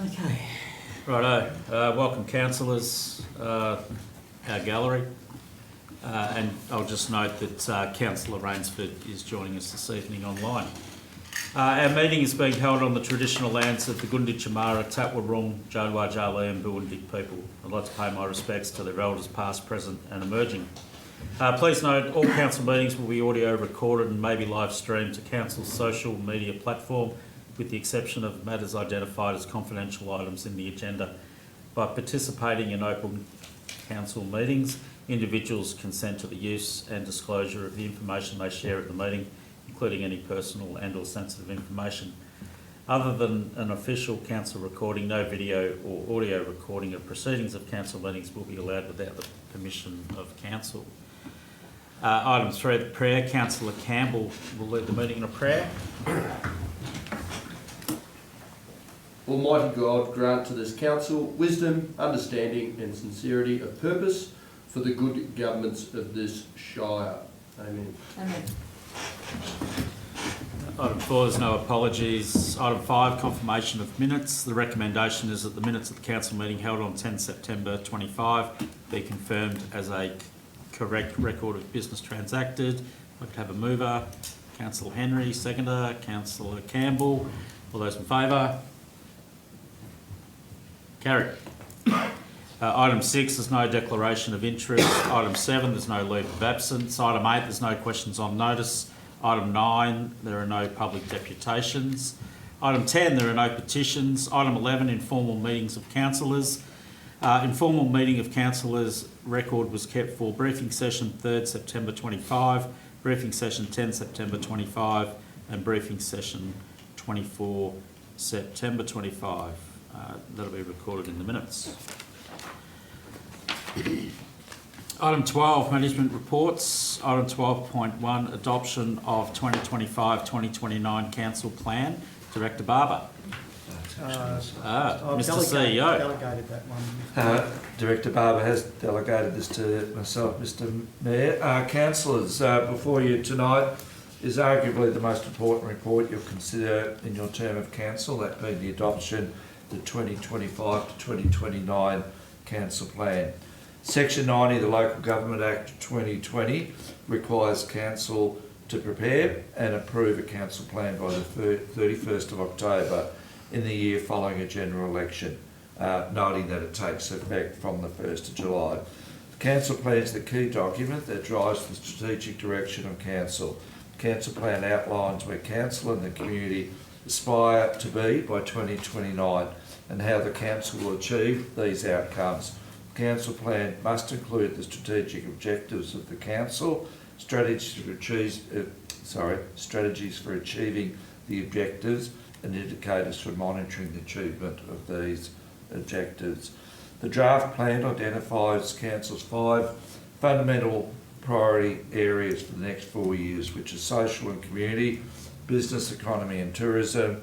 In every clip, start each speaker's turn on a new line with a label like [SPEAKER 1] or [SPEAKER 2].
[SPEAKER 1] Okay, righto. Welcome councillors, our gallery. And I'll just note that Councillor Rainsford is joining us this evening online. Our meeting is being held on the traditional lands of the Gunditj, Chamara, Tatwarung, Jodwa, Jali and Buwundik people. I'd like to pay my respects to their elders past, present and emerging. Please note all council meetings will be audio recorded and may be live streamed to council's social media platform, with the exception of matters identified as confidential items in the agenda. By participating in open council meetings, individuals consent to the use and disclosure of the information they share at the meeting, including any personal and or sensitive information. Other than an official council recording, no video or audio recording of proceedings of council meetings will be allowed without the permission of council. Item 3, the prayer. Councillor Campbell will lead the meeting in a prayer.
[SPEAKER 2] Almighty God, grant to this council wisdom, understanding and sincerity of purpose for the good governments of this Shire. Amen.
[SPEAKER 3] Amen.
[SPEAKER 1] Item 4, there's no apologies. Item 5, confirmation of minutes. The recommendation is that the minutes of the council meeting held on 10 September 25 be confirmed as a correct record of business transacted. I could have a mover. Councillor Henry, seconder. Councillor Campbell. All those in favour? Carried. Item 6, there's no declaration of interest. Item 7, there's no leave of absence. Item 8, there's no questions on notice. Item 9, there are no public deputations. Item 10, there are no petitions. Item 11, informal meetings of councillors. Informal meeting of councillors record was kept for briefing session 3rd September 25, briefing session 10 September 25 and briefing session 24 September 25. That'll be recorded in the minutes. Item 12, management reports. Item 12.1, adoption of 2025-2029 council plan. Director Barber. Mr. CEO.
[SPEAKER 4] Delegated that one.
[SPEAKER 5] Director Barber has delegated this to myself, Mr. Mayor. Councillors, before you tonight is arguably the most important report you'll consider in your term of council, that being the adoption of the 2025 to 2029 council plan. Section 90 of the Local Government Act 2020 requires council to prepare and approve a council plan by the 31st of October in the year following a general election, noting that it takes effect from the 1st of July. The council plan is the key document that drives the strategic direction of council. The council plan outlines where council and the community aspire to be by 2029 and how the council will achieve these outcomes. The council plan must include the strategic objectives of the council, strategies for achieving the objectives and indicators for monitoring the achievement of these objectives. The draft plan identifies council's 5 fundamental priority areas for the next 4 years, which are social and community, business, economy and tourism,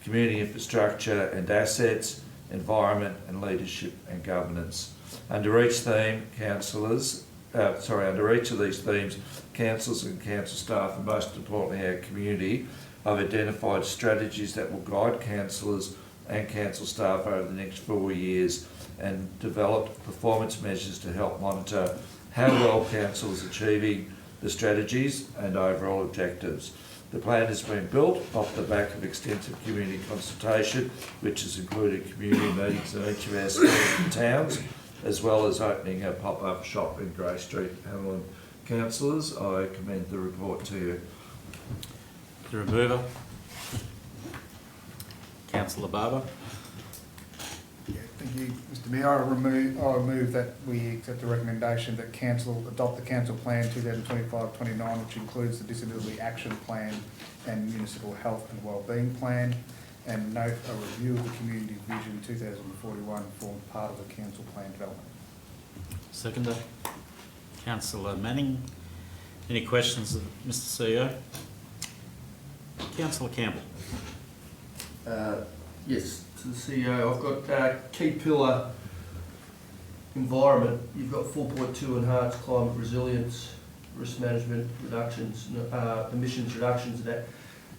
[SPEAKER 5] community infrastructure and assets, environment and leadership and governance. Under each theme, under each of these themes, councils and council staff, and most importantly our community, have identified strategies that will guide councillors and council staff over the next 4 years and developed performance measures to help monitor how well council is achieving the strategies and overall objectives. The plan has been built off the back of extensive community consultation, which has included community meetings in each of our schools and towns, as well as opening a pop-up shop in Grey Street. Hamilton. Councillors, I commend the report to you.
[SPEAKER 1] The remover. Councillor Barber.
[SPEAKER 4] Yeah, thank you, Mr. Mayor. I move that we accept the recommendation that council adopt the council plan 2025-29, which includes the disability action plan and municipal health and wellbeing plan, and note a review of the community vision 2041 formed part of the council plan development.
[SPEAKER 1] Seconder. Councillor Manning. Any questions of Mr. CEO? Councillor Campbell.
[SPEAKER 2] Yes, to the CEO, I've got key pillar environment. You've got 4.2 enhanced climate resilience, risk management reductions, emissions reductions,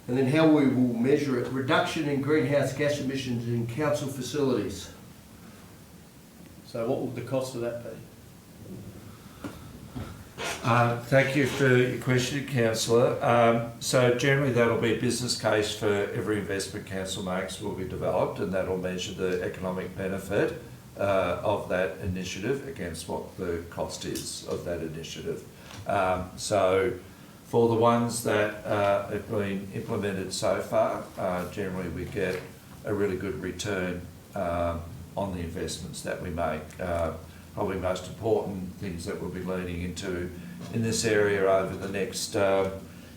[SPEAKER 2] And then how we will measure it. Reduction in greenhouse gas emissions in council facilities. So what would the cost of that be?
[SPEAKER 5] Thank you for your question, councillor. So generally that'll be a business case for every investment council makes will be developed, and that'll measure the economic benefit of that initiative against what the cost is of that initiative. So for the ones that have been implemented so far, generally we get a really good return on the investments that we make. Probably most important things that we'll be leaning into in this area over the next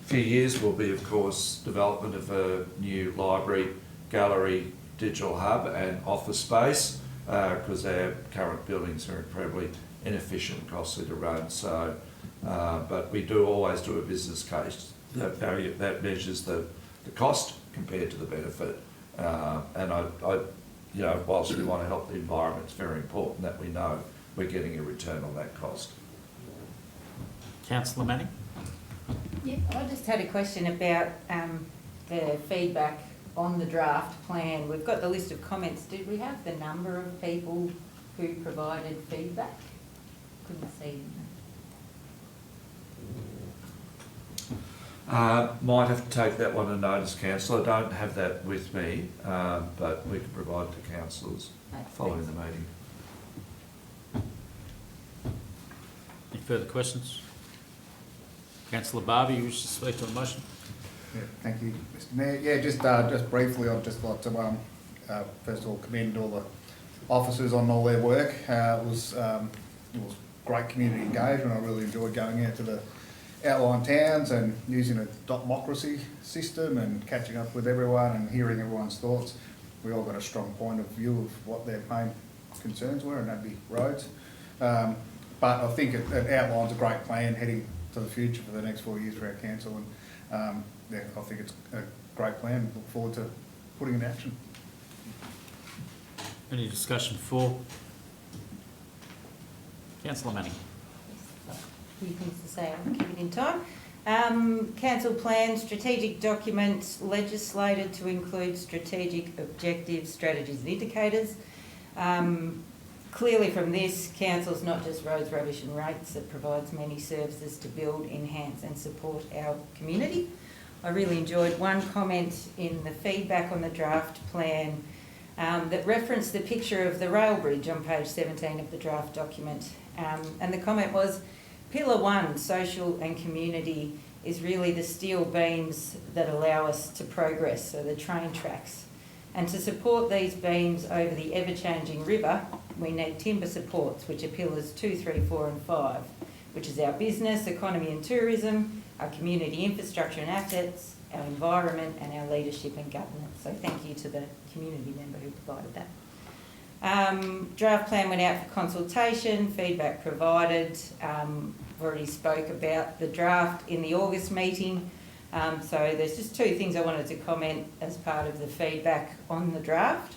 [SPEAKER 5] few years will be, of course, development of a new library, gallery, digital hub and office space, because our current buildings are incredibly inefficient and costly to run. So, but we do always do a business case that measures the cost compared to the benefit. And I, you know, whilst we want to help the environment, it's very important that we know we're getting a return on that cost.
[SPEAKER 1] Councillor Manning?
[SPEAKER 3] Yeah, I just had a question about the feedback on the draft plan. We've got the list of comments. Did we have the number of people who provided feedback? Couldn't see.
[SPEAKER 5] Might have to take that one on notice, councillor. I don't have that with me, but we can provide it to councillors following the meeting.
[SPEAKER 1] Any further questions? Councillor Barbie, you wish to speak to the motion?
[SPEAKER 4] Yeah, thank you, Mr Mayor. Yeah, just briefly, I'd just like to first of all commend all the officers on all their work. It was great community engagement. I really enjoyed going out to the outlying towns and using a democracy system and catching up with everyone and hearing everyone's thoughts. We all got a strong point of view of what their main concerns were, and that'd be roads. But I think it outlines a great plan heading to the future for the next 4 years for our council, and yeah, I think it's a great plan. Look forward to putting it in action.
[SPEAKER 1] Any discussion for? Councillor Manning?
[SPEAKER 3] A few things to say, I'll keep it in time. Council plan, strategic documents legislated to include strategic objectives, strategies and indicators. Clearly from this, council's not just roads, rubbish and rates. It provides many services to build, enhance and support our community. I really enjoyed one comment in the feedback on the draft plan that referenced the picture of the rail bridge on page 17 of the draft document. And the comment was, Pillar 1, social and community, is really the steel beams that allow us to progress, so the train tracks. And to support these beams over the ever-changing river, we need timber supports, which are pillars 2, 3, 4 and 5, which is our business, economy and tourism, our community infrastructure and assets, our environment and our leadership and governance. So thank you to the community member who provided that. Draft plan went out for consultation, feedback provided. I've already spoke about the draft in the August meeting. So there's just two things I wanted to comment as part of the feedback on the draft.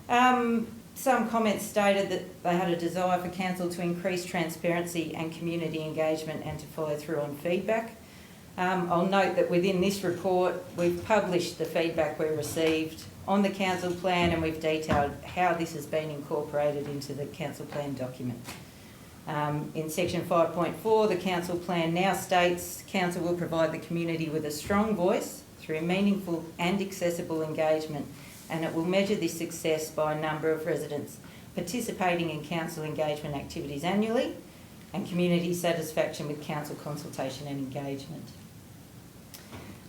[SPEAKER 3] Some comments stated that they had a desire for council to increase transparency and community engagement and to follow through on feedback. I'll note that within this report we've published the feedback we received on the council plan, and we've detailed how this has been incorporated into the council plan document. In section 5.4, the council plan now states council will provide the community with a strong voice through meaningful and accessible engagement, and it will measure this success by a number of residents participating in council engagement activities annually and community satisfaction with council consultation and engagement.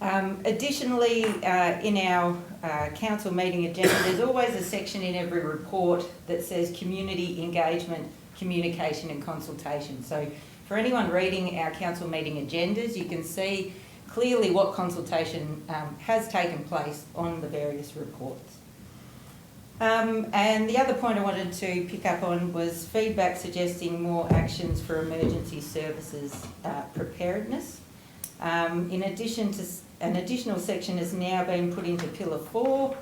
[SPEAKER 3] Additionally, in our council meeting agenda, there's always a section in every report that says community engagement, communication and consultation. So for anyone reading our council meeting agendas, you can see clearly what consultation has taken place on the various reports. And the other point I wanted to pick up on was feedback suggesting more actions for emergency services preparedness. In addition to an additional section has now been put into Pillar 4,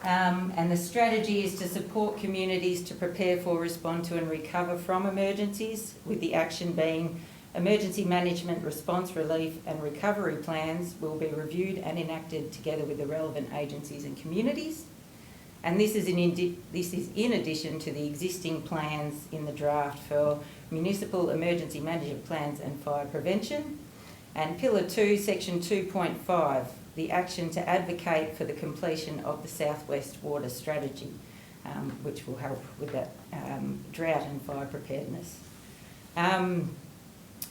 [SPEAKER 3] and the strategy is to support communities to prepare for, respond to and recover from emergencies, with the action being Emergency management, response, relief and recovery plans will be reviewed and enacted together with the relevant agencies and communities. And this is in addition to the existing plans in the draft for municipal emergency management plans and fire prevention. And Pillar 2, Section 2.5, the action to advocate for the completion of the Southwest Water Strategy, which will help with that drought and fire preparedness.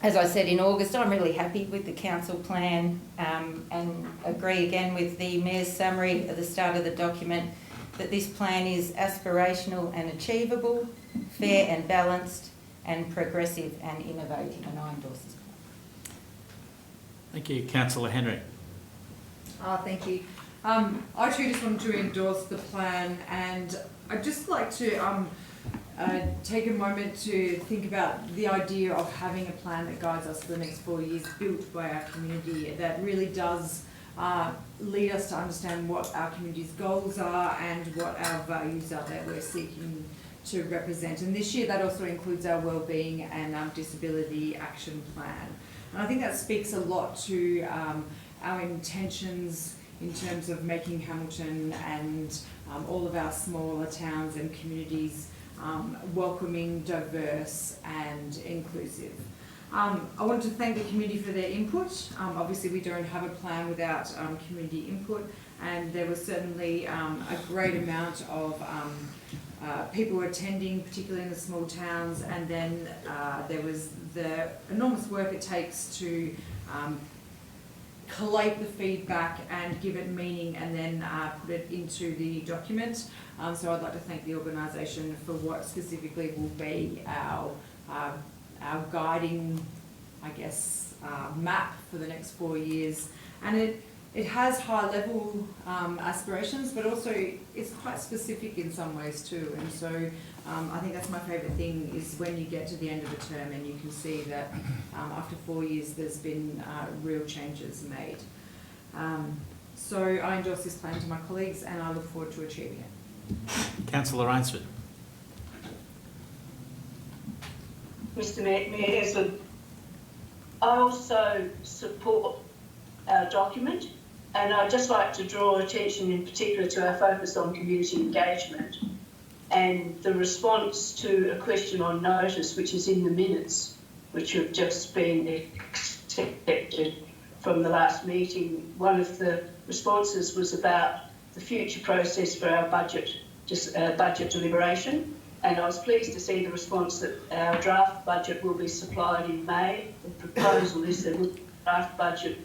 [SPEAKER 3] As I said in August, I'm really happy with the council plan and agree again with the Mayor's summary at the start of the document that this plan is aspirational and achievable, fair and balanced, and progressive and innovative, and I endorse this plan.
[SPEAKER 1] Thank you. Councillor Henry.
[SPEAKER 6] Thank you. I too just wanted to endorse the plan, and I'd just like to take a moment to think about the idea of having a plan that guides us for the next 4 years, built by our community, that really does lead us to understand what our community's goals are and what our values are that we're seeking to represent. And this year that also includes our wellbeing and disability action plan. And I think that speaks a lot to our intentions in terms of making Hamilton and all of our smaller towns and communities welcoming, diverse and inclusive. I want to thank the community for their input. Obviously we don't have a plan without community input, and there was certainly a great amount of people attending, particularly in the small towns, and then there was the enormous work it takes to collate the feedback and give it meaning and then put it into the document. So I'd like to thank the organisation for what specifically will be our guiding, I guess, map for the next 4 years. And it has high level aspirations, but also it's quite specific in some ways too. And so I think that's my favourite thing, is when you get to the end of a term and you can see that after 4 years there's been real changes made. So I endorse this plan to my colleagues and I look forward to achieving it.
[SPEAKER 1] Councillor Rainsford.
[SPEAKER 7] Mr. Mayor Heslin, I also support our document, and I'd just like to draw attention in particular to our focus on community engagement and the response to a question on notice, which is in the minutes, which have just been accepted from the last meeting. One of the responses was about the future process for our budget deliberation. And I was pleased to see the response that our draft budget will be supplied in May. The proposal is that we'll draft budget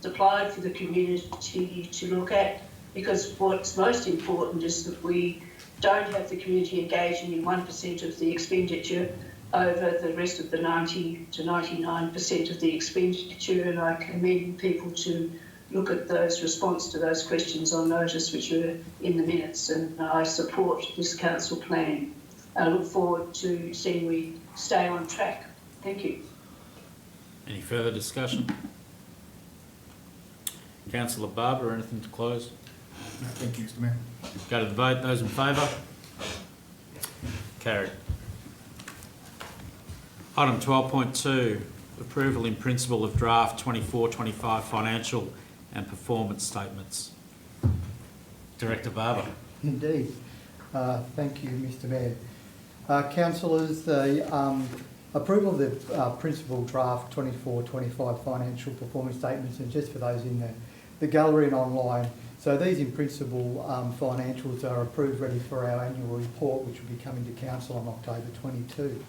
[SPEAKER 7] supplied for the community to look at, because what's most important is that we don't have the community engaging in 1% of the expenditure over the rest of the 90 to 99% of the expenditure. And I commend people to look at those response to those questions on notice, which are in the minutes, and I support this council plan. I look forward to seeing we stay on track. Thank you.
[SPEAKER 1] Any further discussion? Councillor Barber, anything to close?
[SPEAKER 4] No, thank you, Mr. Mayor.
[SPEAKER 1] Go to the vote. Those in favour? Carried. Item 12.2, approval in principle of draft 24-25 financial and performance statements. Director Barber.
[SPEAKER 8] Indeed. Thank you, Mr. Mayor. Councillors, the approval of the principal draft 24-25 financial performance statements, and just for those in the gallery and online, so these in principle financials are approved ready for our annual report, which will be coming to council on October 22.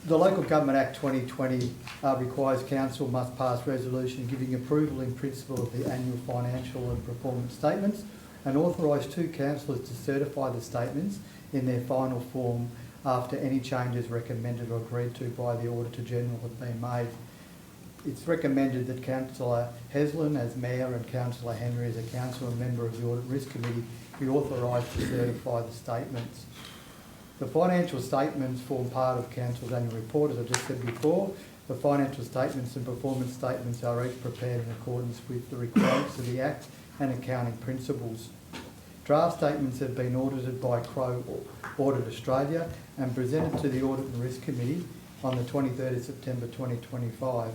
[SPEAKER 8] The Local Government Act 2020 requires council must pass resolution giving approval in principle of the annual financial and performance statements, and authorise two councillors to certify the statements in their final form after any changes recommended or agreed to by the Auditor General have been made. It's recommended that Councillor Heslin as Mayor and Councillor Henry as a councillor and member of the Audit and Risk Committee be authorised to certify the statements. The financial statements form part of Council's annual report, as I just said before. The financial statements and performance statements are each prepared in accordance with the requirements of the Act and accounting principles. Draft statements have been audited by Crowe Audit Australia and presented to the Audit and Risk Committee on the 23rd of September 2025.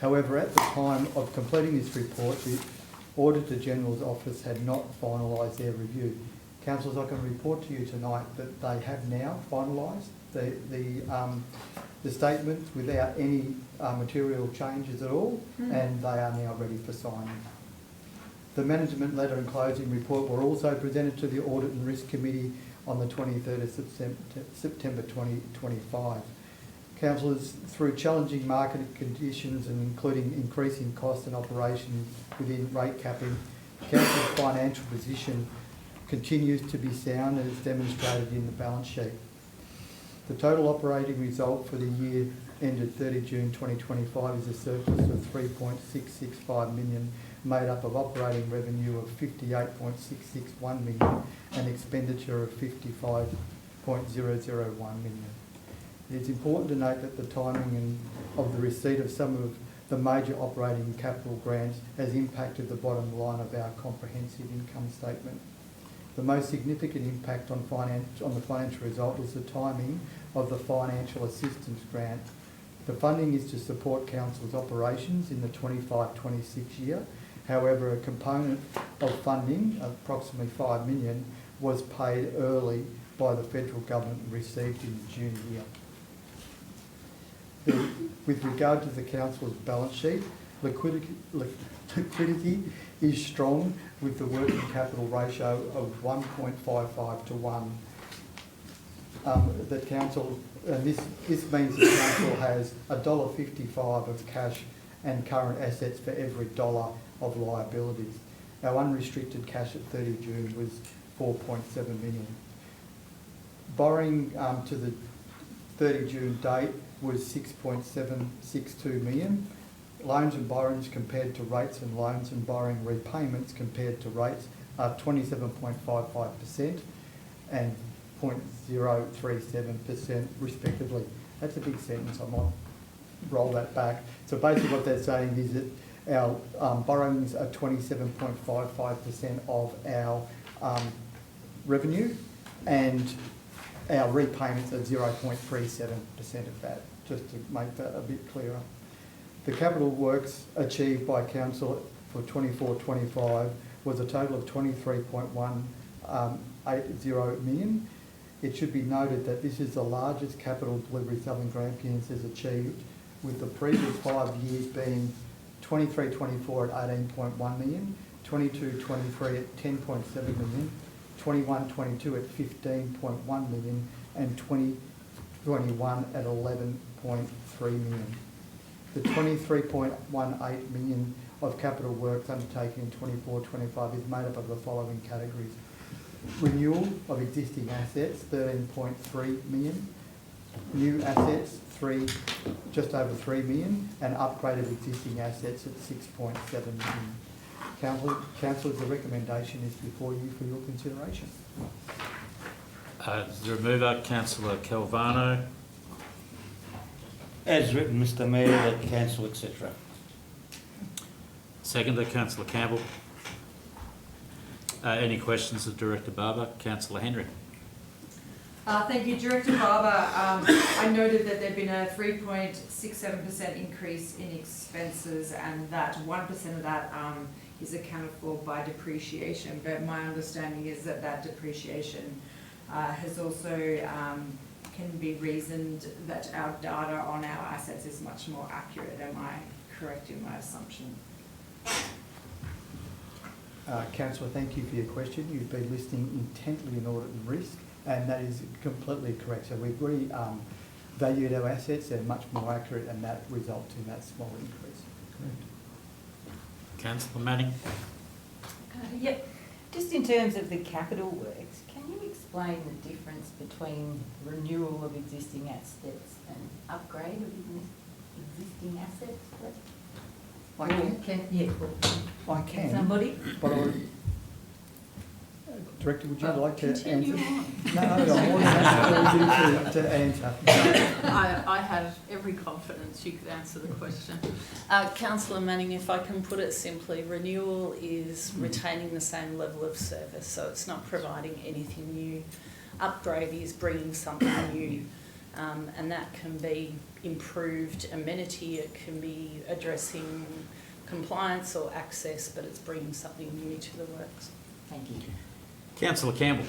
[SPEAKER 8] However, at the time of completing this report, the Auditor General's Office had not finalised their review. Councillors, I can report to you tonight that they have now finalised the statements without any material changes at all, and they are now ready for signing. The management letter and closing report were also presented to the Audit and Risk Committee on the 23rd of September 2025. Councillors, through challenging market conditions and including increasing costs and operations within rate capping, Council's financial position continues to be sound and is demonstrated in the balance sheet. The total operating result for the year ended 30 June 2025 is a surplus of 3.665 million, made up of operating revenue of 58.661 million and expenditure of 55.001 million. It is important to note that the timing of the receipt of some of the major operating capital grants has impacted the bottom line of our comprehensive income statement. The most significant impact on the financial result was the timing of the financial assistance grant. The funding is to support Council's operations in the 25-26 year. However, a component of funding, approximately 5 million, was paid early by the federal government and received in the June year. With regard to the Council's balance sheet, liquidity is strong, with the working capital ratio of 1.55 to 1. The Council, and this means the Council has $1.55 of cash and current assets for every dollar of liabilities. Our unrestricted cash at 30 June was 4.7 million. Borrowing to the 30 June date was 6.762 million. Loans and borrowings compared to rates and loans and borrowing repayments compared to rates are 27.55% and 0.037% respectively. That's a big sentence, I might roll that back. So basically what they're saying is that our borrowings are 27.55% of our revenue, and our repayments are 0.37% of that, just to make that a bit clearer. The capital works achieved by Council for 24-25 was a total of 23.180 million. It should be noted that this is the largest capital delivery Southern Grampians has achieved, with the previous 5 years being 23-24 at 18.1 million, 22-23 at 10.7 million, 21-22 at 15.1 million, and 20-21 at 11.3 million. The 23.18 million of capital works undertaken in 24-25 is made up of the following categories: renewal of existing assets, 13.3 million, new assets, just over 3 million, and upgrade of existing assets at 6.7 million. Council, the recommendation is before you for your consideration.
[SPEAKER 1] The remover, Councillor Calvano.
[SPEAKER 9] As written, Mr Mayor, that Council, etc.
[SPEAKER 1] Seconder, Councillor Campbell. Any questions of Director Barber? Councillor Henry.
[SPEAKER 6] Thank you, Director Barber. I noted that there'd been a 3.67% increase in expenses, and that 1% of that is accounted for by depreciation. But my understanding is that that depreciation has also can be reasoned that our data on our assets is much more accurate. Am I correct in my assumption?
[SPEAKER 8] Councillor, thank you for your question. You've been listening intently in Audit and Risk, and that is completely correct. So we've revalued our assets, they're much more accurate, and that results in that small increase. Correct.
[SPEAKER 1] Councillor Manning.
[SPEAKER 3] Yep. Just in terms of the capital works, can you explain the difference between renewal of existing assets and upgrade of existing assets, please?
[SPEAKER 8] I can.
[SPEAKER 3] Somebody?
[SPEAKER 8] But Director, would you like to answer?
[SPEAKER 3] Continue on.
[SPEAKER 8] No, I'm more than happy to answer.
[SPEAKER 10] I have every confidence you could answer the question. Councillor Manning, if I can put it simply, renewal is retaining the same level of service, so it's not providing anything new. Upgrade is bringing something new and that can be improved amenity, it can be addressing compliance or access, but it's bringing something new to the works.
[SPEAKER 3] Thank you.
[SPEAKER 1] Councillor Campbell.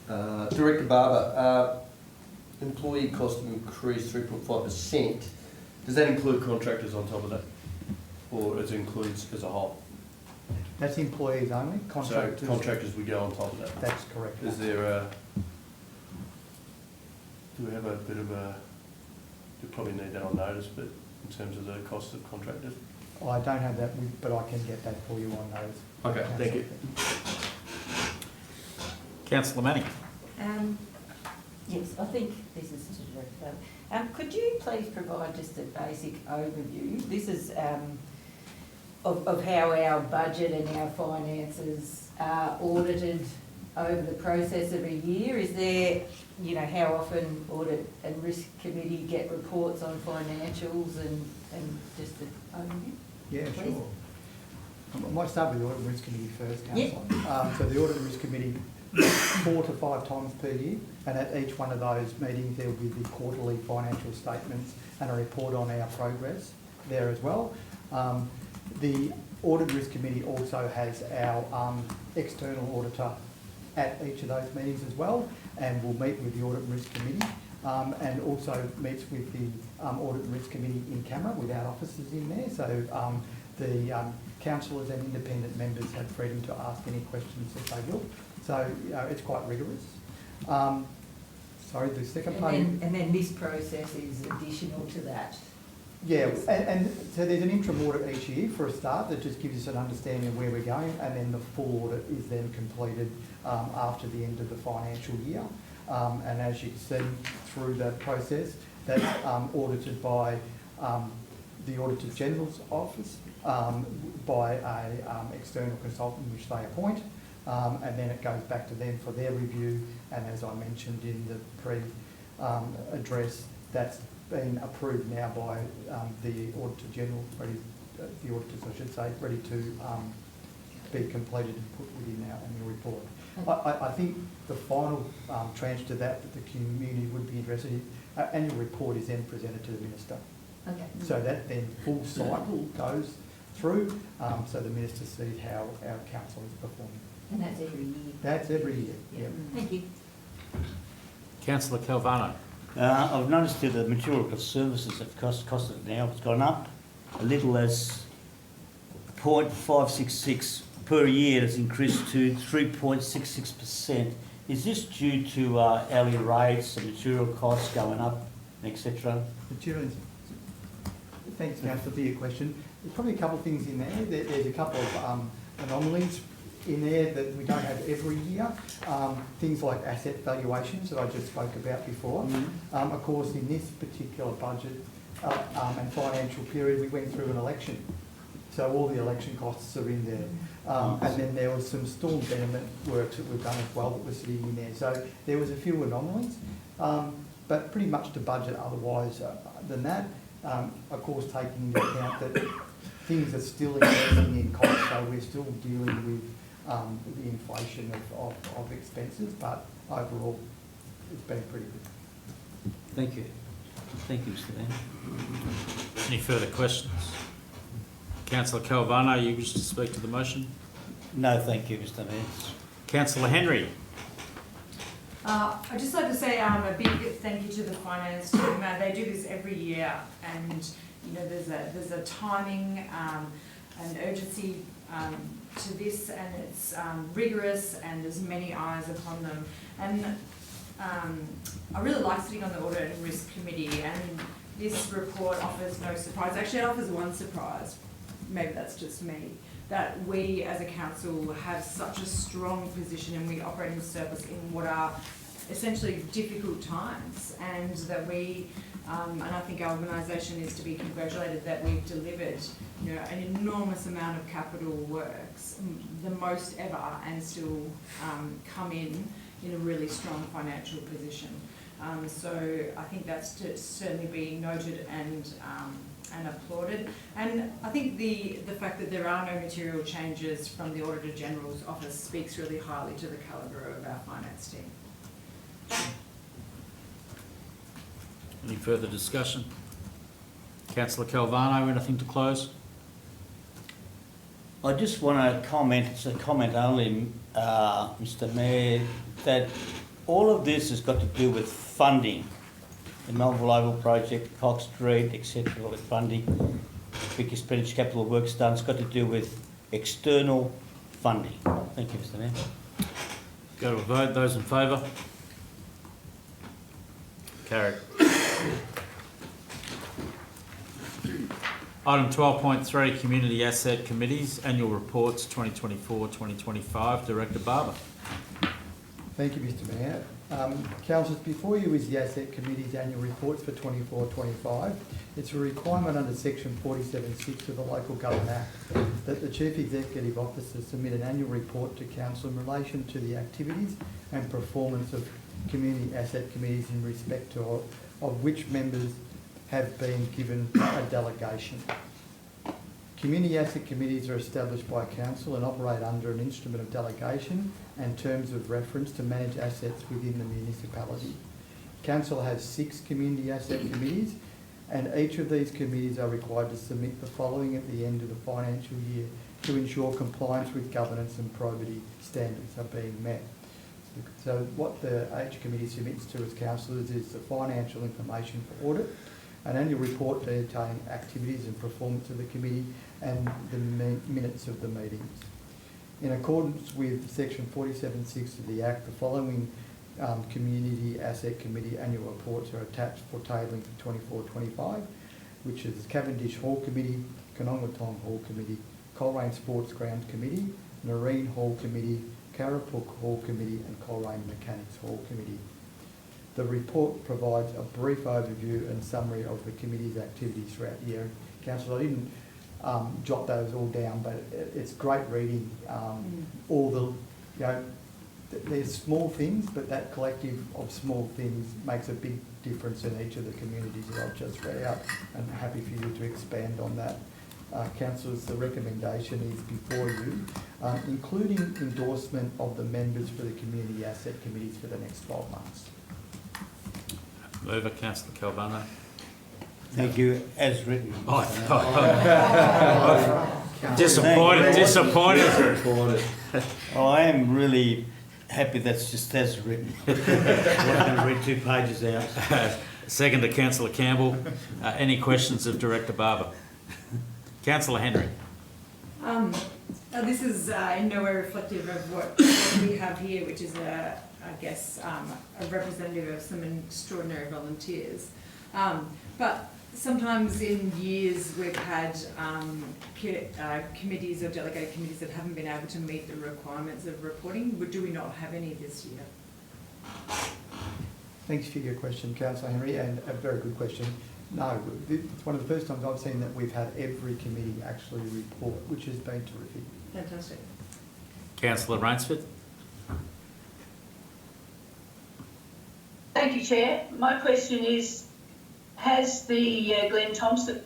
[SPEAKER 2] Director Barber, employee cost increased 3.5%. Does that include contractors on top of that? Or it includes as a whole?
[SPEAKER 8] That's employees only, contractors.
[SPEAKER 2] So contractors would go on top of that?
[SPEAKER 8] That's correct.
[SPEAKER 2] Is there a, do we have a bit of a, you probably need that on notice, but in terms of the cost of contractors?
[SPEAKER 8] I don't have that, but I can get that for you on those.
[SPEAKER 2] Okay, thank you.
[SPEAKER 1] Councillor Manning.
[SPEAKER 3] Yes, I think this is to Director. Could you please provide just a basic overview? This is of how our budget and our finances are audited over the process of a year. Is there, you know, how often Audit and Risk Committee get reports on financials and just the overview?
[SPEAKER 8] Yeah,
[SPEAKER 3] Please.
[SPEAKER 8] sure. I might start with the Audit and Risk Committee first, Councillor. So the Audit and Risk Committee 4 to 5 times per year, and at each one of those meetings there will be the quarterly financial statements and a report on our progress there as well. The Audit and Risk Committee also has our external auditor at each of those meetings as well, and will meet with the Audit and Risk Committee, and also meets with the Audit and Risk Committee in camera without officers in there. So the councillors and independent members have freedom to ask any questions that they will. So it's quite rigorous. Sorry, the second part.
[SPEAKER 3] And then this process is additional to that.
[SPEAKER 8] Yeah, and so there's an interim audit each year for a start that just gives us an understanding of where we're going, and then the full audit is then completed after the end of the financial year. And as you can see through that process, that's audited by the Auditor General's Office, by a external consultant which they appoint, and then it goes back to them for their review, and as I mentioned in the pre-address, that's been approved now by the Auditor General, the auditors I should say, ready to be completed and put within our annual report. I think the final tranche to that the community would be interested in, annual report is then presented to the Minister.
[SPEAKER 3] Okay.
[SPEAKER 8] So that then full cycle goes through, so the Minister sees how our council is performing.
[SPEAKER 3] And that's every year?
[SPEAKER 8] That's every year, yeah.
[SPEAKER 3] Thank you.
[SPEAKER 1] Councillor Calvano.
[SPEAKER 9] I've noticed that the material cost services have cost of now has gone up a little as 0.566 per year has increased to 3.66%. Is this due to hourly rates and material costs going up, etc.?
[SPEAKER 8] Materials. Thanks, Councillor, for your question. There's probably a couple of things in there. There's a couple of anomalies in there that we don't have every year. Things like asset valuations that I just spoke about before. Of course, in this particular budget and financial period, we went through an election. So all the election costs are in there. And then there was some storm betterment works that we've done as well that were sitting in there. So there was a few anomalies, but pretty much to budget otherwise than that. Of course, taking into account that things are still increasing in cost, so we're still dealing with the inflation of expenses, but overall it's been pretty good.
[SPEAKER 9] Thank you. Thank you, Mr. Van.
[SPEAKER 1] Any further questions? Councillor Calvano, you wish to speak to the motion?
[SPEAKER 9] No, thank you, Mr. Mayor.
[SPEAKER 1] Councillor Henry.
[SPEAKER 6] I'd just like to say a big thank you to the finance team. They do this every year, and you know there's a timing and urgency to this, and it's rigorous, and there's many eyes upon them. And I really like sitting on the Audit and Risk Committee, and this report offers no surprise. Actually, it offers one surprise. Maybe that's just me. That we as a council have such a strong position and we operate in surplus in what are essentially difficult times, and that we, and I think our organisation is to be congratulated that we've delivered, you know, an enormous amount of capital works, the most ever, and still come in a really strong financial position. So I think that's to certainly be noted and applauded. And I think the fact that there are no material changes from the Auditor General's office speaks really highly to the calibre of our finance team.
[SPEAKER 1] Any further discussion? Councillor Calvano, anything to close?
[SPEAKER 9] I just want to comment, it's a comment only, Mr Mayor, that all of this has got to do with funding. The Melville Oval project, Cox Street, etc., with funding, big expenditure capital works done, it's got to do with external funding. Thank you, Mr Mayor.
[SPEAKER 1] Go to a vote. Those in favour? Carried. Item 12.3, Community Asset Committees, Annual Reports 2024-2025. Director Barber.
[SPEAKER 8] Thank you, Mr Mayor. Councillors, before you is the Asset Committee's annual reports for 24-25. It's a requirement under section 47(6) of the Local Government Act that the Chief Executive Officer submit an annual report to Council in relation to the activities and performance of Community Asset Committees in respect to of which members have been given a delegation. Community Asset Committees are established by Council and operate under an instrument of delegation and terms of reference to manage assets within the municipality. Council has 6 Community Asset Committees, and each of these committees are required to submit the following at the end of the financial year to ensure compliance with governance and probity standards are being met. So what the H Committee submits to its councillors is the financial information for audit, an annual report detailing activities and performance of the committee, and the minutes of the meetings. In accordance with section 47(6) of the Act, the following Community Asset Committee annual reports are attached for tabling for 24-25, which is Cavendish Hall Committee, Conongatong Hall Committee, Coleraine Sports Ground Committee, Marine Hall Committee, Carapook Hall Committee, and Coleraine Mechanics Hall Committee. The report provides a brief overview and summary of the committee's activities throughout the year. Council, I didn't jot those all down, but it's great reading. All the, there's small things, but that collective of small things makes a big difference in each of the communities that I've just read out, and happy for you to expand on that. Councillors, the recommendation is before you, including endorsement of the members for the Community Asset Committees for the next 12 months.
[SPEAKER 1] Mover, Councillor Calvano.
[SPEAKER 9] Thank you, as written.
[SPEAKER 1] Disappointed.
[SPEAKER 9] I am really happy that's just as written. I'm not going to read 2 pages out.
[SPEAKER 1] Second to Councillor Campbell. Any questions of Director Barber? Councillor Henry.
[SPEAKER 6] This is in no way reflective of what we have here, which is a representative of some extraordinary volunteers. But sometimes in years we've had committees or delegated committees that haven't been able to meet the requirements of reporting. Do we not have any this year?
[SPEAKER 8] Thanks for your question, Councillor Henry, and a very good question. No, it's one of the first times I've seen that we've had every committee actually report, which has been terrific.
[SPEAKER 6] Fantastic.
[SPEAKER 1] Councillor Rainsford.
[SPEAKER 7] Thank you, Chair. My question is, has the Glenn Thompson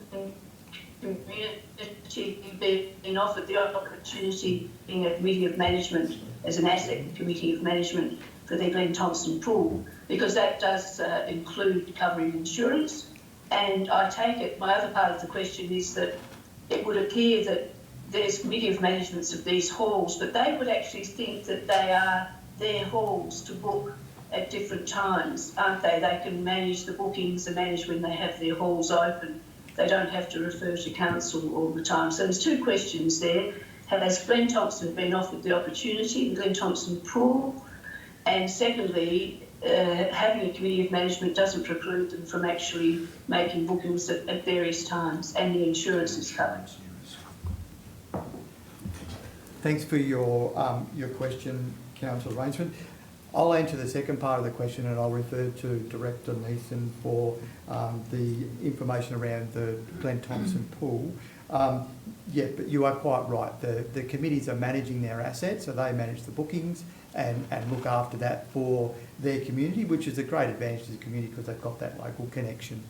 [SPEAKER 7] community been offered the opportunity in a committee of management as an asset committee of management for the Glenn Thompson pool? Because that does include covering insurance. And I take it, my other part of the question is that it would appear that there's committee of managements of these halls, but they would actually think that they are their halls to book at different times, aren't they? They can manage the bookings and manage when they have their halls open. They don't have to refer to council all the time. So there's 2 questions there. Has Glenn Thompson been offered the opportunity, the Glenn Thompson pool? And secondly, having a committee of management doesn't preclude them from actually making bookings at various times, and the insurance is covered.
[SPEAKER 8] Thanks for your question, Councillor Rainsford. I'll answer the second part of the question, and I'll refer to Director Neeson for the information around the Glenn Thompson pool. Yeah, but you are quite right. The committees are managing their assets, so they manage the bookings and look after that for their community, which is a great advantage to the community because they've got that local connection.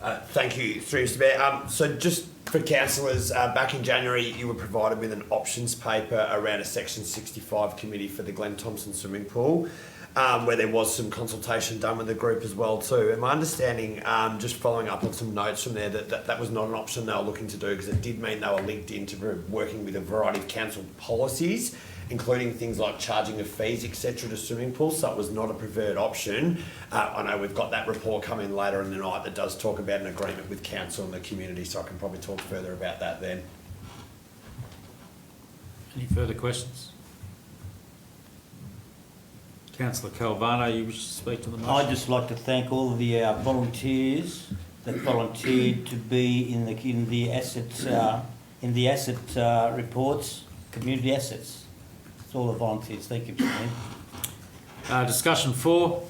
[SPEAKER 11] Thank you, through Mr Mayor. So just for councillors, back in January you were provided with an options paper around a section 65 committee for the Glenn Thompson swimming pool. where there was some consultation done with the group as well too. And my understanding, just following up on some notes from there, that was not an option they were looking to do, because it did mean they were linked into working with a variety of council policies, including things like charging of fees, etc., to swimming pools. So it was not a preferred option. I know we've got that report coming later in the night that does talk about an agreement with council and the community, so I can probably talk further about that then.
[SPEAKER 1] Any further questions? Councillor Calvano, you wish to speak to the motion?
[SPEAKER 9] I'd just like to thank all of the volunteers that volunteered to be in the asset reports, community assets. It's all the volunteers. Thank you, Chairman.
[SPEAKER 1] Discussion 4.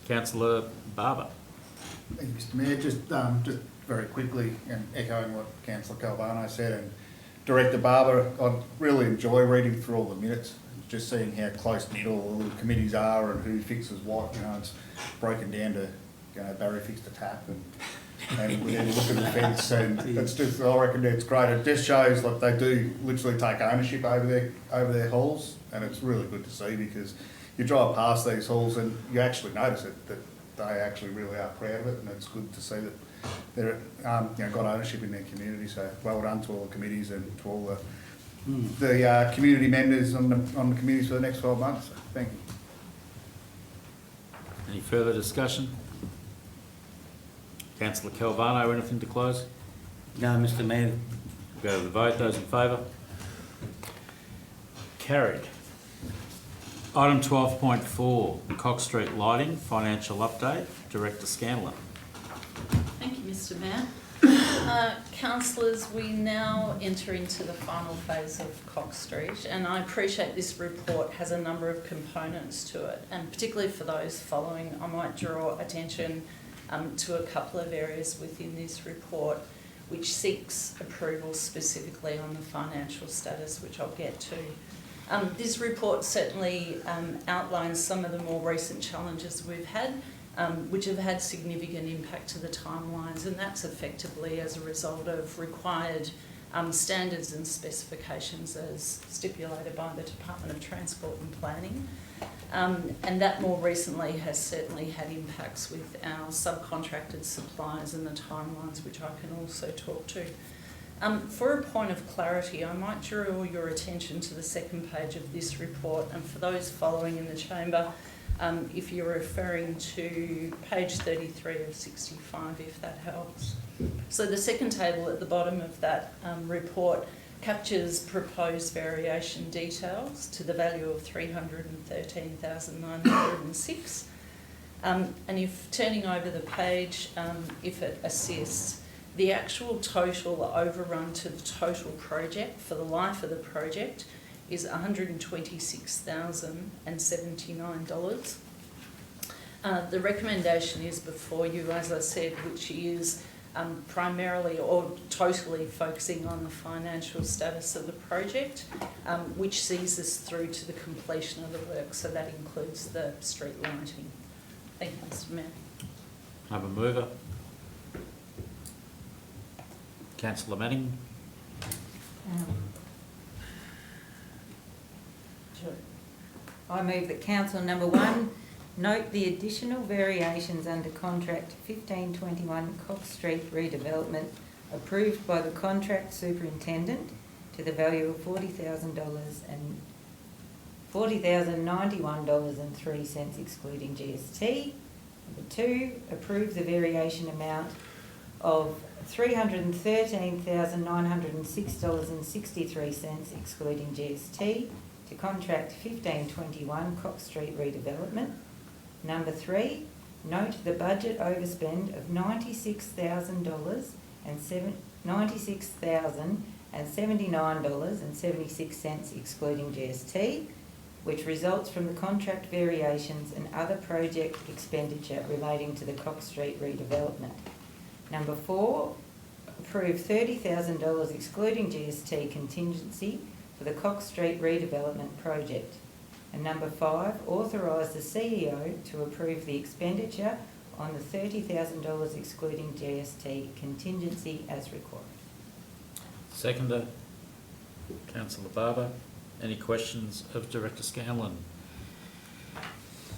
[SPEAKER 1] Councillor Barber.
[SPEAKER 4] Thank you, Mr Mayor. Just very quickly, and echoing what Councillor Calvano said, and Director Barber, I really enjoy reading through all the minutes, just seeing how close-knit all the committees are and who fixes what. You know, it's broken down to, you know, Barry fixed a tap and we then look at the fence, and it's just, I reckon it's great. It just shows like they do literally take ownership over their halls, and it's really good to see, because you drive past these halls and you actually notice it, that they actually really are proud of it, and it's good to see that they're got ownership in their community. So well done to all the committees and to all the community members on the committees for the next 12 months. So thank you.
[SPEAKER 1] Any further discussion? Councillor Calvano, anything to close?
[SPEAKER 9] No, Mr Mayor.
[SPEAKER 1] We'll go to the vote. Those in favour? Carried. Item 12.4, Cox Street Lighting, Financial Update. Director Scanlon.
[SPEAKER 10] Thank you, Mr Mayor. Councillors, we now enter into the final phase of Cox Street, and I appreciate this report has a number of components to it, and particularly for those following, I might draw attention to a couple of areas within this report which seeks approval specifically on the financial status, which I'll get to. This report certainly outlines some of the more recent challenges we've had, which have had significant impact to the timelines, and that's effectively as a result of required standards and specifications as stipulated by the Department of Transport and Planning. And that more recently has certainly had impacts with our subcontracted suppliers and the timelines, which I can also talk to. For a point of clarity, I might draw your attention to the second page of this report, and for those following in the chamber, if you're referring to page 33 of 65, if that helps. So the second table at the bottom of that report captures proposed variation details to the value of $313,906. And if turning over the page, if it assists, the actual total overrun to the total project for the life of the project is $126,079. The recommendation is before you, as I said, which is primarily or totally focusing on the financial status of the project, which sees us through to the completion of the work. So that includes the street lighting. Thank you, Mr Mayor.
[SPEAKER 1] Have a mover. Councillor Manning.
[SPEAKER 3] I move that Council Number 1 note the additional variations under Contract 1521 Cox Street redevelopment approved by the Contract Superintendent to the value of $40,000 and $40,091.03 excluding GST. Number 2, approve the variation amount of $313,906.63 excluding GST to Contract 1521 Cox Street redevelopment. Number 3, note the budget overspend of $96,000 and $96,079.76 excluding GST, which results from the contract variations and other project expenditure relating to the Cox Street redevelopment. Number 4, approve $30,000 excluding GST contingency for the Cox Street redevelopment project. And number 5, authorise the CEO to approve the expenditure on the $30,000 excluding GST contingency as required.
[SPEAKER 1] Seconder, Councillor Barber. Any questions of Director Scanlon?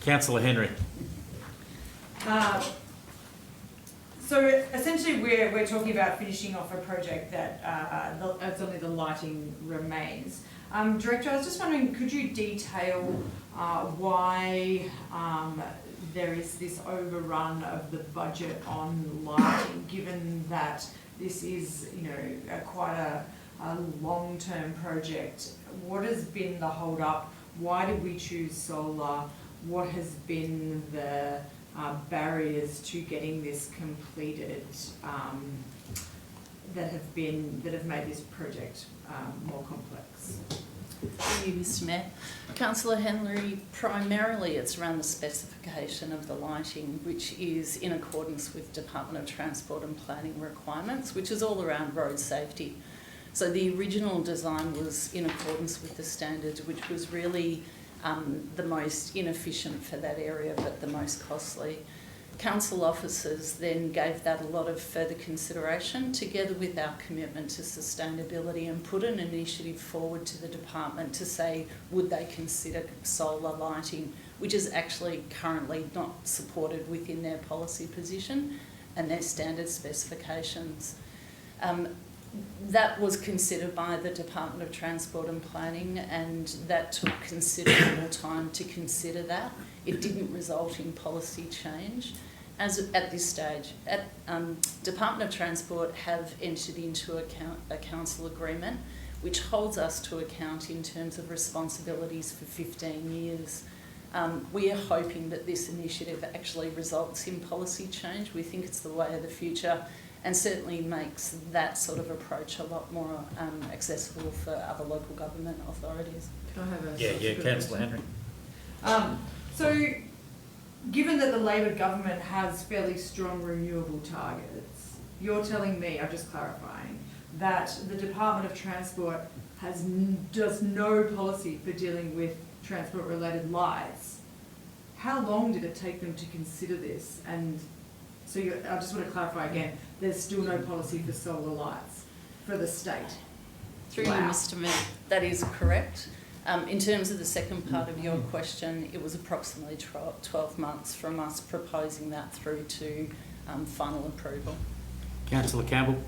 [SPEAKER 1] Councillor Henry.
[SPEAKER 6] So essentially, we're talking about finishing off a project that it's only the lighting remains. Director, I was just wondering, could you detail why there is this overrun of the budget on lighting, given that this is, quite a long-term project? What has been the hold-up? Why did we choose solar? What has been the barriers to getting this completed that have made this project more complex?
[SPEAKER 10] Thank you, Mr. Mayor. Councillor Henry, primarily it's around the specification of the lighting, which is in accordance with Department of Transport and Planning requirements, which is all around road safety. So the original design was in accordance with the standards, which was really the most inefficient for that area, but the most costly. Council officers then gave that a lot of further consideration, together with our commitment to sustainability, and put an initiative forward to the department to say, would they consider solar lighting, which is actually currently not supported within their policy position and their standard specifications. That was considered by the Department of Transport and Planning, and that took considerable time to consider that. It didn't result in policy change. As at this stage, Department of Transport have entered into a council agreement which holds us to account in terms of responsibilities for 15 years. We are hoping that this initiative actually results in policy change. We think it's the way of the future, and certainly makes that sort of approach a lot more accessible for other local government authorities.
[SPEAKER 6] Can I have a
[SPEAKER 1] Yeah, Councillor Henry.
[SPEAKER 6] So, given that the Labor government has fairly strong renewable targets, you're telling me, I'm just clarifying, that the Department of Transport does no policy for dealing with transport-related lights. How long did it take them to consider this? And so I just want to clarify again, there's still no policy for solar lights for the state?
[SPEAKER 10] Through you, Mr. Mayor, that is correct. In terms of the second part of your question, it was approximately 12 months from us proposing that through to final approval.
[SPEAKER 1] Councillor Campbell.